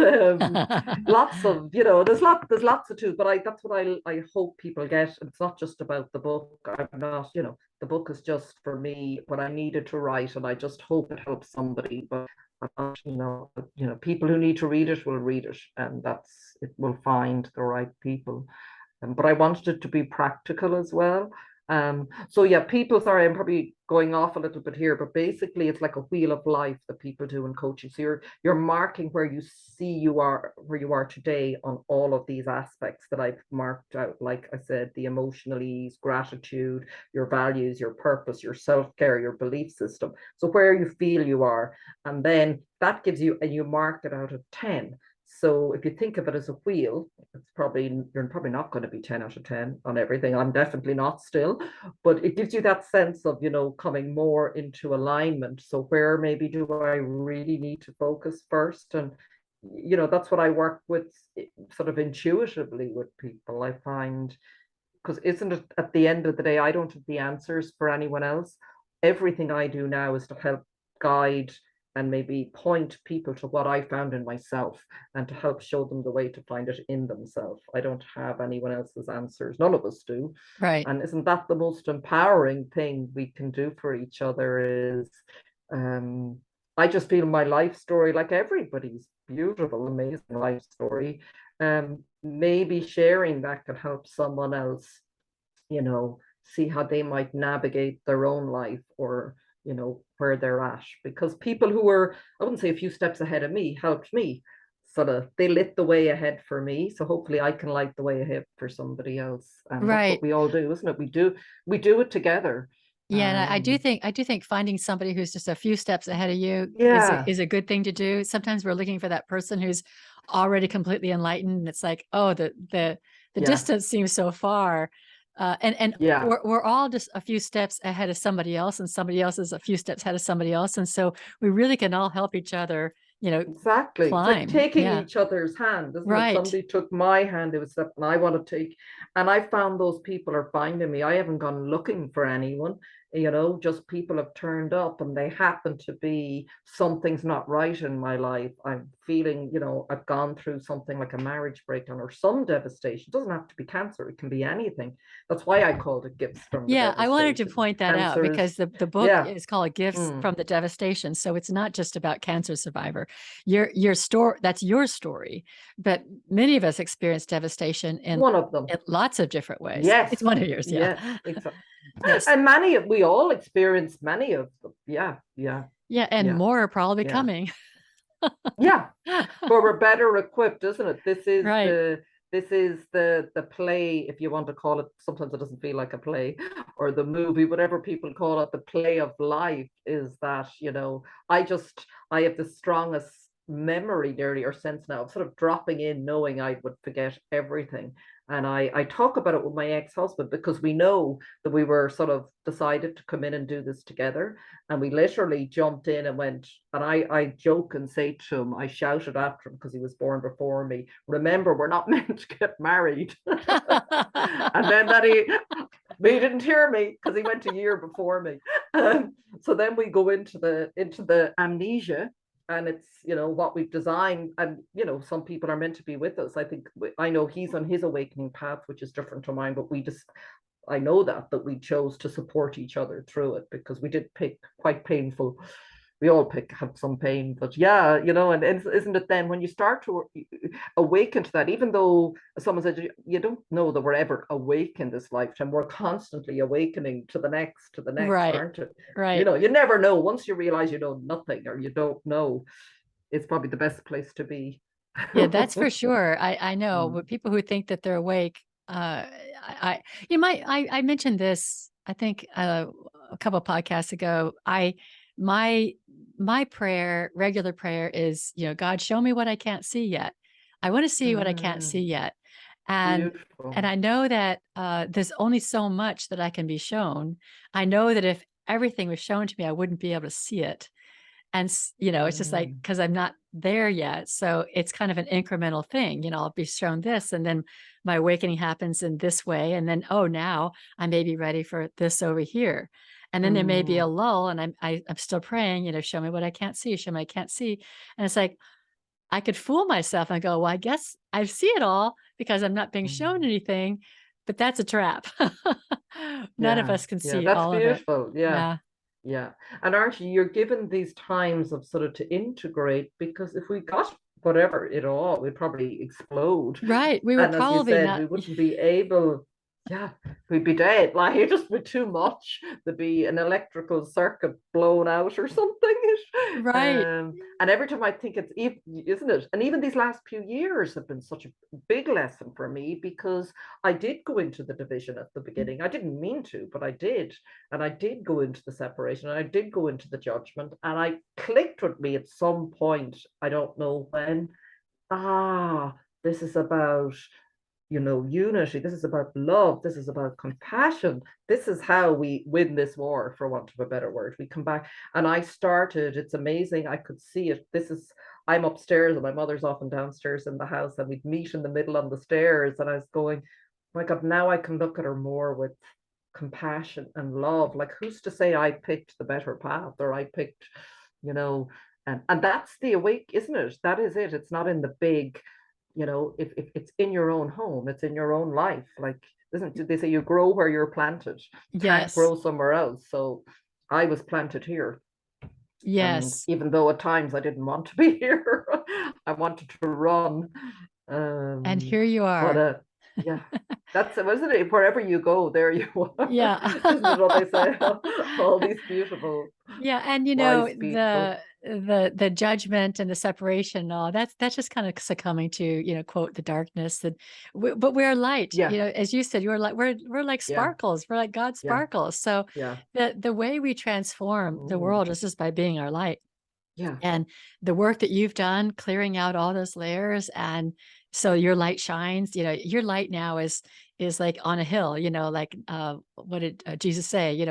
lots of, there's lots of tools. But that's what I hope people get. It's not just about the book. I'm not, the book is just for me what I needed to write, and I just hope it helps somebody. But people who need to read it will read it, and it will find the right people. But I wanted it to be practical as well. So yeah, people, sorry, I'm probably going off a little bit here, but basically it's like a wheel of life that people do in coaching. So you're marking where you see where you are today on all of these aspects that I've marked out. Like I said, the emotional ease, gratitude, your values, your purpose, your self-care, your belief system. So where you feel you are, and then that gives you, and you mark it out of 10. So if you think of it as a wheel, you're probably not going to be 10 out of 10 on everything. I'm definitely not still, but it gives you that sense of, coming more into alignment. So where maybe do I really need to focus first? And, that's what I work with sort of intuitively with people. I find, because isn't it at the end of the day, I don't have the answers for anyone else. Everything I do now is to help guide and maybe point people to what I found in myself and to help show them the way to find it in themselves. I don't have anyone else's answers. None of us do. Right. And isn't that the most empowering thing we can do for each other is I just feel my life story, like everybody's beautiful, amazing life story, maybe sharing that can help someone else, see how they might navigate their own life, or where they're at, because people who were, I wouldn't say a few steps ahead of me, helped me sort of, they lit the way ahead for me, so hopefully I can light the way ahead for somebody else. And that's what Right. we all do, isn't it? We do it together. Yeah, and I do think finding somebody who's just a few steps ahead of you is Yeah, is a good thing to do. Sometimes we're looking for that person who's already completely enlightened, and it's like, oh, the yeah, distance seems so far. And yeah. we're all just a few steps ahead of somebody else, and somebody else is a few steps ahead of somebody else. And so we really can all help each other, Exactly. It's like climb. taking Yeah. each other's hand, isn't it? Right. Somebody took my hand, it was something I want to take. And I found those people are finding me. I haven't gone looking for anyone, just people have turned up and they happen to be, something's not right in my life. I'm feeling, I've gone through something like a marriage breakdown or some devastation. It doesn't have to be cancer, it can be anything. That's why I called it Gifts from the Yeah, I wanted to Devastation. point that out Cancer is, because the book yeah. is called Gifts Mm. from the Devastation. So it's not just about cancer survivor. Your story, that's your story. But many of us experience devastation One of them. in lots of different ways. It's Yes. one of yours, yeah. Yes, exactly. Yes. And we all experience many of them. Yeah, yeah, Yeah, and yeah, more are probably yeah, coming. yeah. But we're better equipped, isn't it? Right. This is the play, if you want to call it. Sometimes it doesn't feel like a play, or the movie, whatever people call it. The play of life is that, I have the strongest memory nearly, or sense now of sort of dropping in, knowing I would forget everything. And I talk about it with my ex-husband, because we know that we were sort of decided to come in and do this together. And we literally jumped in and went, and I joke and say to him, I shouted after him because he was born before me, remember, we're not meant to get married. And then he didn't hear me because he went a year before me. So then we go into the amnesia, and it's, what we've designed. And some people are meant to be with us. I know he's on his awakening path, which is different to mine, but I know that we chose to support each other through it, because we did pick quite painful. We all have some pain, but yeah, and isn't it then when you start to awaken to that, even though someone said you don't know that we're ever awake in this lifetime, we're constantly awakening to the next, Right. aren't it? Right. You never know. Once you realize you know nothing, or you don't know, it's probably the best place to be. Yeah, that's for sure. I know, Mm. but people who think that they're awake, I you might I mentioned this, I think, a couple of podcasts ago. My my prayer, regular prayer is, God, show me what I can't see yet. I want to see what I can't see Mm. yet. And Beautiful. I know that there's only so much that I can be shown. I know that if everything was shown to me, I wouldn't be able to see it. And, it's just like, Mm. because I'm not there yet. So it's kind of an incremental thing. I'll be shown this, and then my awakening happens in this way. And then, oh, now I may be ready for this over here. And then there may be a Mm. lull, and I'm still praying, show me what I can't see, show me I can't see. And it's like, I could fool myself and go, well, I guess I see it all because I'm not being shown Mm. anything, but that's a trap. None of Yeah, us can yeah, see that's all of it. beautiful. Yeah, Yeah. yeah. And aren't you, you're given these times of sort of to integrate, because if we got whatever it all, we'd probably explode. Right. We would And as you probably said, not. we wouldn't be able, yeah, we'd be dead. Like it just be too much. There'd be an electrical circuit blown out or something. Right. And every time I think isn't it? And even these last few years have been such a big lesson for me, because I did go into the division at the beginning. I didn't mean to, but I did. And I did go into the separation, and I did go into the judgment, and I clicked with me at some point. I don't know when. ah, this is about, unity. This is about love. This is about compassion. This is how we win this war, for want of a better word. We come back. And I started, it's amazing. I could see it. I'm upstairs and my mother's often downstairs in the house, and we'd meet in the middle on the stairs. And I was going, my God, now I can look at her more with compassion and love. Like, who's to say I picked the better path, or I picked, you know, and that's the awake, isn't it? That is it. It's not in the big, if it's in your own home, it's in your own life. Like, isn't they say you grow where you're planted? Can't Yes. grow somewhere else. So I was planted here. And Yes. even though at times I didn't want to be here, I wanted to run. And Um, here you but are. yeah, that's it, wasn't it? Wherever you go, there you are. Yeah. Isn't it what they say? All these beautiful, Yeah, and wise people. the judgment and the separation and all that's just kind of succumbing to, quote, the darkness. And but we're light, Yeah, as you said, you're like we're like yeah, sparkles. We're like God's yeah, sparkles. So yeah. the way we transform the Mm, world is just by being our light. yeah. And the work that you've done clearing out all those layers, and so your light shines. Your light now is like on a hill, like what did Jesus say?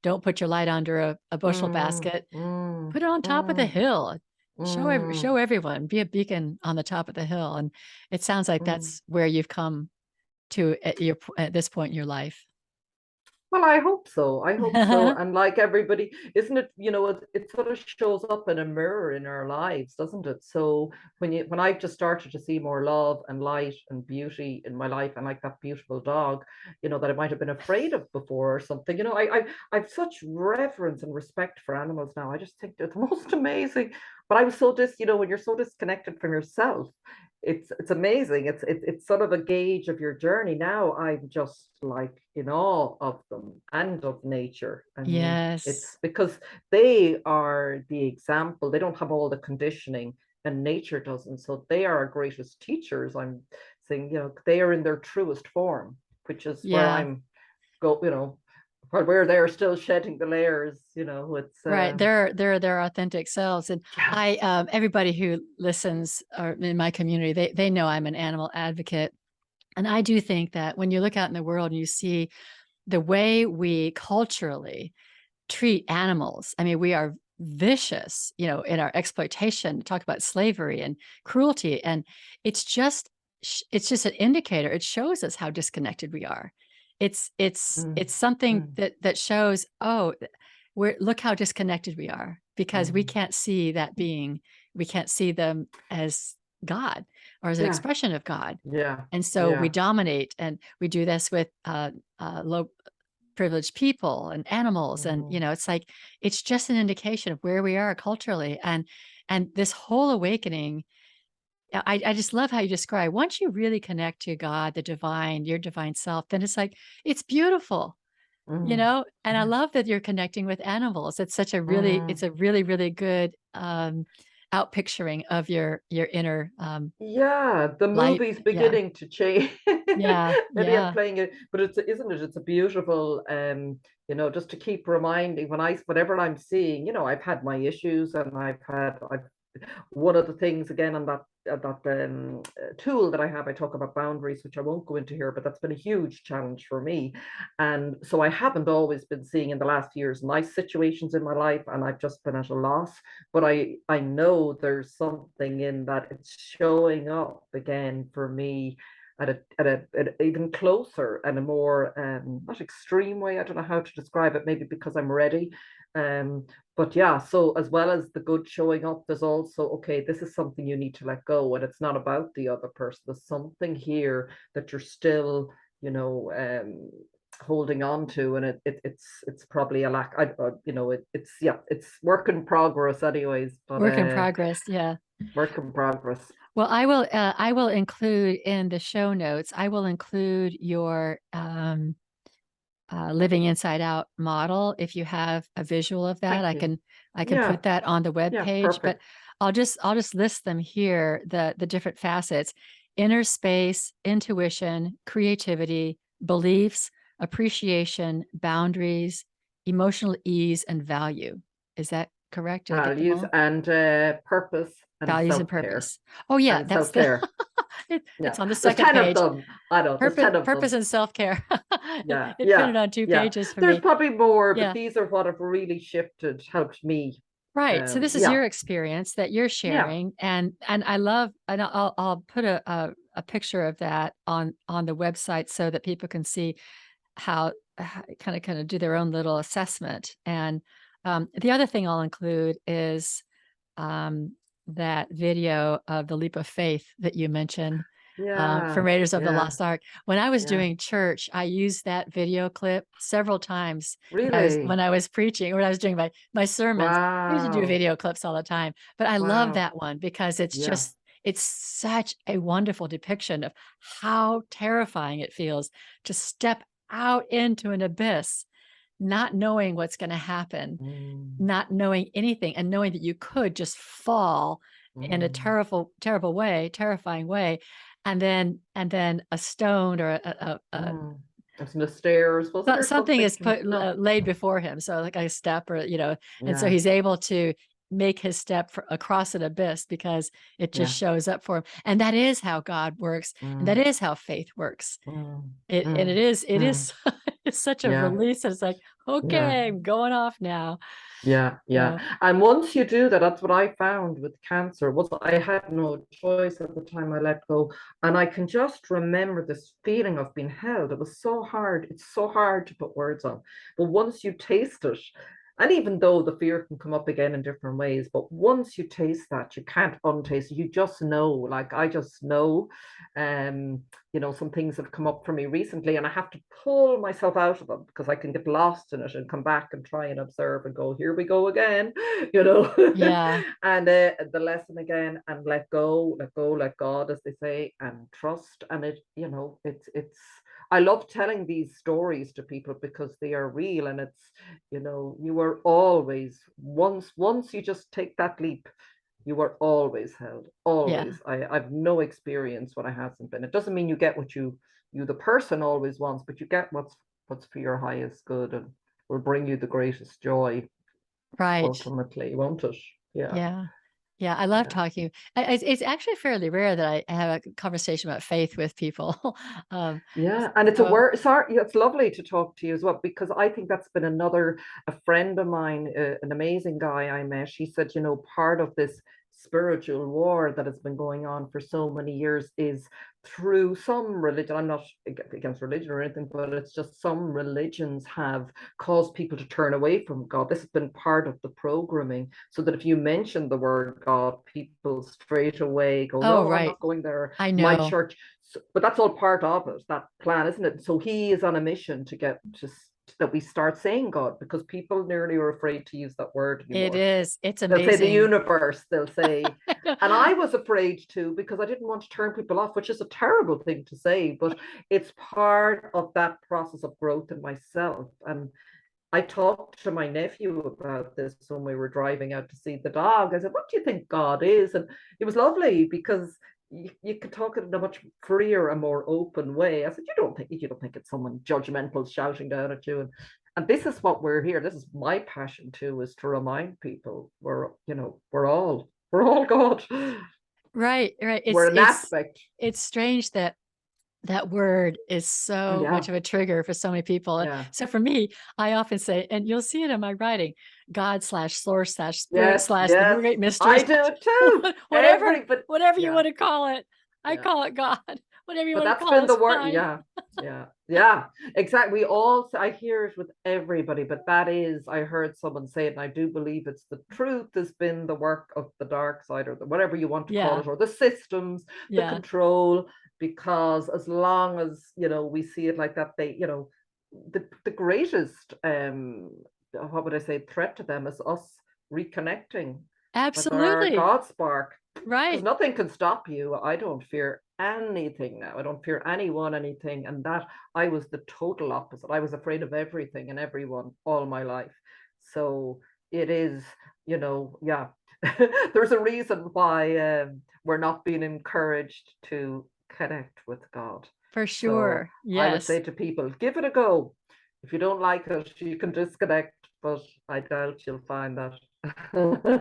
Don't put your light under a bushel Mm, basket. mm, Put it on top of the mm, hill. mm, Show everyone. Be a beacon on the top of the hill. And it sounds like mm. that's where you've come to at this point in your life. Well, I hope so. I hope so. And like everybody, isn't it, it sort of shows up in a mirror in our lives, doesn't it? So when I've just started to see more love and light and beauty in my life, and like that beautiful dog, that I might have been afraid of before or something, I've such reverence and respect for animals now. I just think they're the most amazing. But I was so when you're so disconnected from yourself, it's amazing. It's sort of a gauge of your journey. Now I'm just like in awe of them and of nature. I mean, Yes. it's because they are the example. They don't have all the conditioning, and nature doesn't. So they are our greatest teachers. I'm saying, they are in their truest form, which is where Yeah. I'm go, while we're there still shedding the layers, it's Right. They're their authentic selves. And yeah. I everybody who listens or in my community, they know I'm an animal advocate. And I do think that when you look out in the world and you see the way we culturally treat animals, I mean, we are vicious, in our exploitation, talk about slavery and cruelty. And it's just it's just an indicator. It shows us how disconnected we are. Mm, It's something mm, that shows, oh, we're look how disconnected we are, because we mm. can't see that being. We can't see them as God or as an Yeah, expression of God. yeah, And so we yeah. dominate, and we do this with low privileged people and animals. And, Mm, it's like, it's just an indication of where we are culturally. And this whole awakening, I just love how you describe, once you really connect to God, the divine, your divine self, then it's like, it's beautiful, mm, and I yeah. love that you're connecting with animals. It's Mm. a really, really good out picturing of your inner Yeah, the light. movie's Yeah. beginning to change. Yeah. Maybe I'm Yeah. playing it, but isn't it? It's a beautiful, just to keep reminding whenever I'm seeing, I've had my issues, and I've one of the things again on that tool that I have, I talk about boundaries, which I won't go into here, but that's been a huge challenge for me. And so I haven't always been seeing in the last years nice situations in my life, and I've just been at a loss. But I know there's something in that. It's showing up again for me at even closer and a more not extreme way. I don't know how to describe it, maybe because I'm ready. um but yeah, so as well as the good showing up, there's also, okay, this is something you need to let go, and it's not about the other person. There's something here that you're still, you know um holding on to, and it's probably a lack. It's, yeah, it's work in progress anyways, but Work in progress. Yeah. work in progress. Well, I will include in the show notes, I will include your living inside out model. If you have a visual of that, Thank you. I can Yeah, put that on the web yeah, page. But perfect. I'll just list them here, the different facets: inner space, intuition, creativity, beliefs, appreciation, boundaries, emotional ease, and value. Is that correct? Did I get them Values all? and purpose and Values and self-care. purpose. Oh, yeah, And that's the self-care. it's Yeah. on the There's second 10 of page. them. I know, there's Purpose 10 of purpose them. and self-care. It Yeah, it yeah, printed on 2 yeah. pages for There's me. probably more, but Yeah. these are what have really shifted, helped me. Right. So this is Yeah, your experience that you're yeah, sharing, and I love, and I'll put a picture of that on the website so that people can see how, kind of do their own little assessment. And the other thing I'll include is that video of the leap of faith that you mentioned, from yeah, Raiders of the yeah, Lost Ark. When I was yeah. doing church, I used that video clip several times when Really? I was preaching or when I was doing my sermons. I used to do Wow, video clips all the time, but I love wow. that one because Yeah. it's such a wonderful depiction of how terrifying it feels to step out into an abyss, not knowing what's going to happen, Mm, not knowing anything, and knowing that you could just fall in a mm, terrible, terrible way, terrifying way, and then a stone or mm. There's no stairs, wasn't there something something? is laid before him, so like a step, or and so Yeah, he's able to make his step across an abyss because it just yeah. shows up for him, and that is how God works, and that Mm, is how faith works. mm, And mm, it mm. is it's such a Yeah, release. It's like, yeah. okay, I'm going off now. Yeah, yeah. So And once you do that, that's what I found with cancer. Was I had no choice at the time I let go. And I can just remember this feeling of being held. It was so hard. It's so hard to put words on. But once you taste it, and even though the fear can come up again in different ways, but once you taste that, you can't untaste it. You just know, like I just know. Um, some things have come up for me recently, and I have to pull myself out of them because I can get lost in it and come back and try and observe and go, here we go again, you know. yeah, And the lesson again, and let go, let go, let God, as they say, and trust. And it's. I love telling these stories to people because they are real, and it's, you are always once you just take that leap, you are always held, yeah. always. I've no experience when I hasn't been. It doesn't mean you get what you the person always wants, but you get what's for your highest good and will bring you the greatest joy Right. ultimately, won't it? Yeah, Yeah. Yeah, I love yeah. talking. It's actually fairly rare that I have a conversation about faith with people. Um, Yeah, and it's a so word. Sorry, it's lovely to talk to you as well because I think that's been a friend of mine, an amazing guy I met. He said, part of this spiritual war that has been going on for so many years is through some religion. I'm not against religion or anything, but it's just some religions have caused people to turn away from God. This has been part of the programming, so that if you mention the word God, people straight away go, oh, "No, I'm right. not going there. I My know. church." But that's all part of it, that plan, isn't it? So he is on a mission to get to that we start saying God because people nearly are afraid to use that word It anymore. is. It's They'll say the amazing. universe, they'll say, and I was afraid to because I didn't want to turn people off, which is a terrible thing to say, but it's part of that process of growth in myself. And I talked to my nephew about this when we were driving out to see the dog. I said, "What do you think God is?" And it was lovely because you could talk it in a much freer and more open way. I said, "You don't think it's someone judgmental shouting down at you?" And this is what we're here. This is my passion too, is to remind people we're all God. Right, right. We're an aspect. It's strange that that word is so much Yeah, of a trigger for so many people. yeah. So for me, I often say, and you'll see it in my writing, God slash source slash spirit Yes, slash the yes. great mystery I do slash it too. whatever, But whatever you yeah, want to call it. I yeah. call it God. Whatever you But want to that's call been it's the word. fine. Yeah, yeah, yeah. Exactly. I hear it with everybody, but that is, I heard someone say it, and I do believe it's the truth has been the work of the dark side, or whatever you want to call Yeah, it, or the systems, the yeah, control. Because as long as we see it like that, the greatest what would I say, threat to them is us reconnecting with our absolutely. God spark, because Right. nothing can stop you. I don't fear anything now. I don't fear anyone, anything. And that I was the total opposite. I was afraid of everything and everyone all my life. So it is, yeah. There's a reason why we're not being encouraged to connect with God. For So sure. I would Yes. say to people, give it a go. If you don't like it, you can disconnect, but I doubt you'll find that.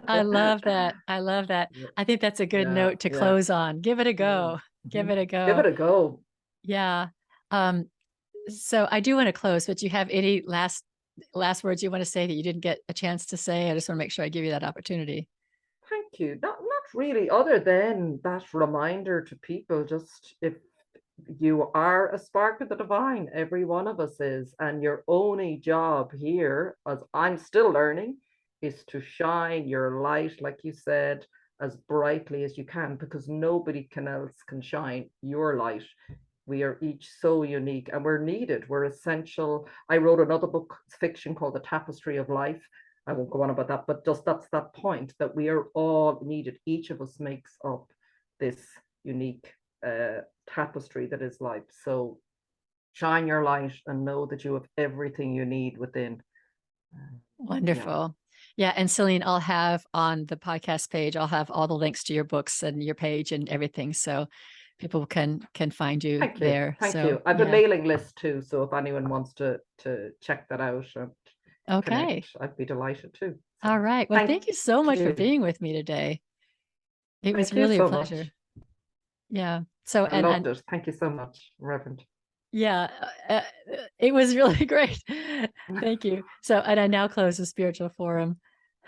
I love that. I love that. I think that's a good Yeah, note to yeah. close on. Give it a go. Give Mm-hmm. it a Give go. it a go. Yeah. Um, so I do want to close, but do you have any last words you want to say that you didn't get a chance to say? I just want to make sure I give you that opportunity. Thank you. Not really, other than that reminder to people, just if you are a spark of the divine, every one of us is, and your only job here, as I'm still learning, is to shine your light, like you said, as brightly as you can, because nobody can else can shine your light. We are each so unique and we're needed. We're essential. I wrote another book, fiction called The Tapestry of Life. I won't go on about that, but just that's that point that we are all needed. Each of us makes up this unique tapestry that is life. So shine your light and know that you have everything you need within. Yeah. Wonderful. Yeah. And Celine, I'll have on the podcast page, I'll have all the links to your books and your page and everything. So people can find you Thank you. there. Thank So you. I have a yeah. mailing list too. So if anyone wants to check that out and Okay. connect, I'd be delighted too. All So right. Well, thank thank you so much for you. being with me today. It was Thank you really a so pleasure. much. Yeah. So, I and loved it. Thank you so much, Reverend. yeah, it was really great. Thank you. So, and I now close the spiritual forum.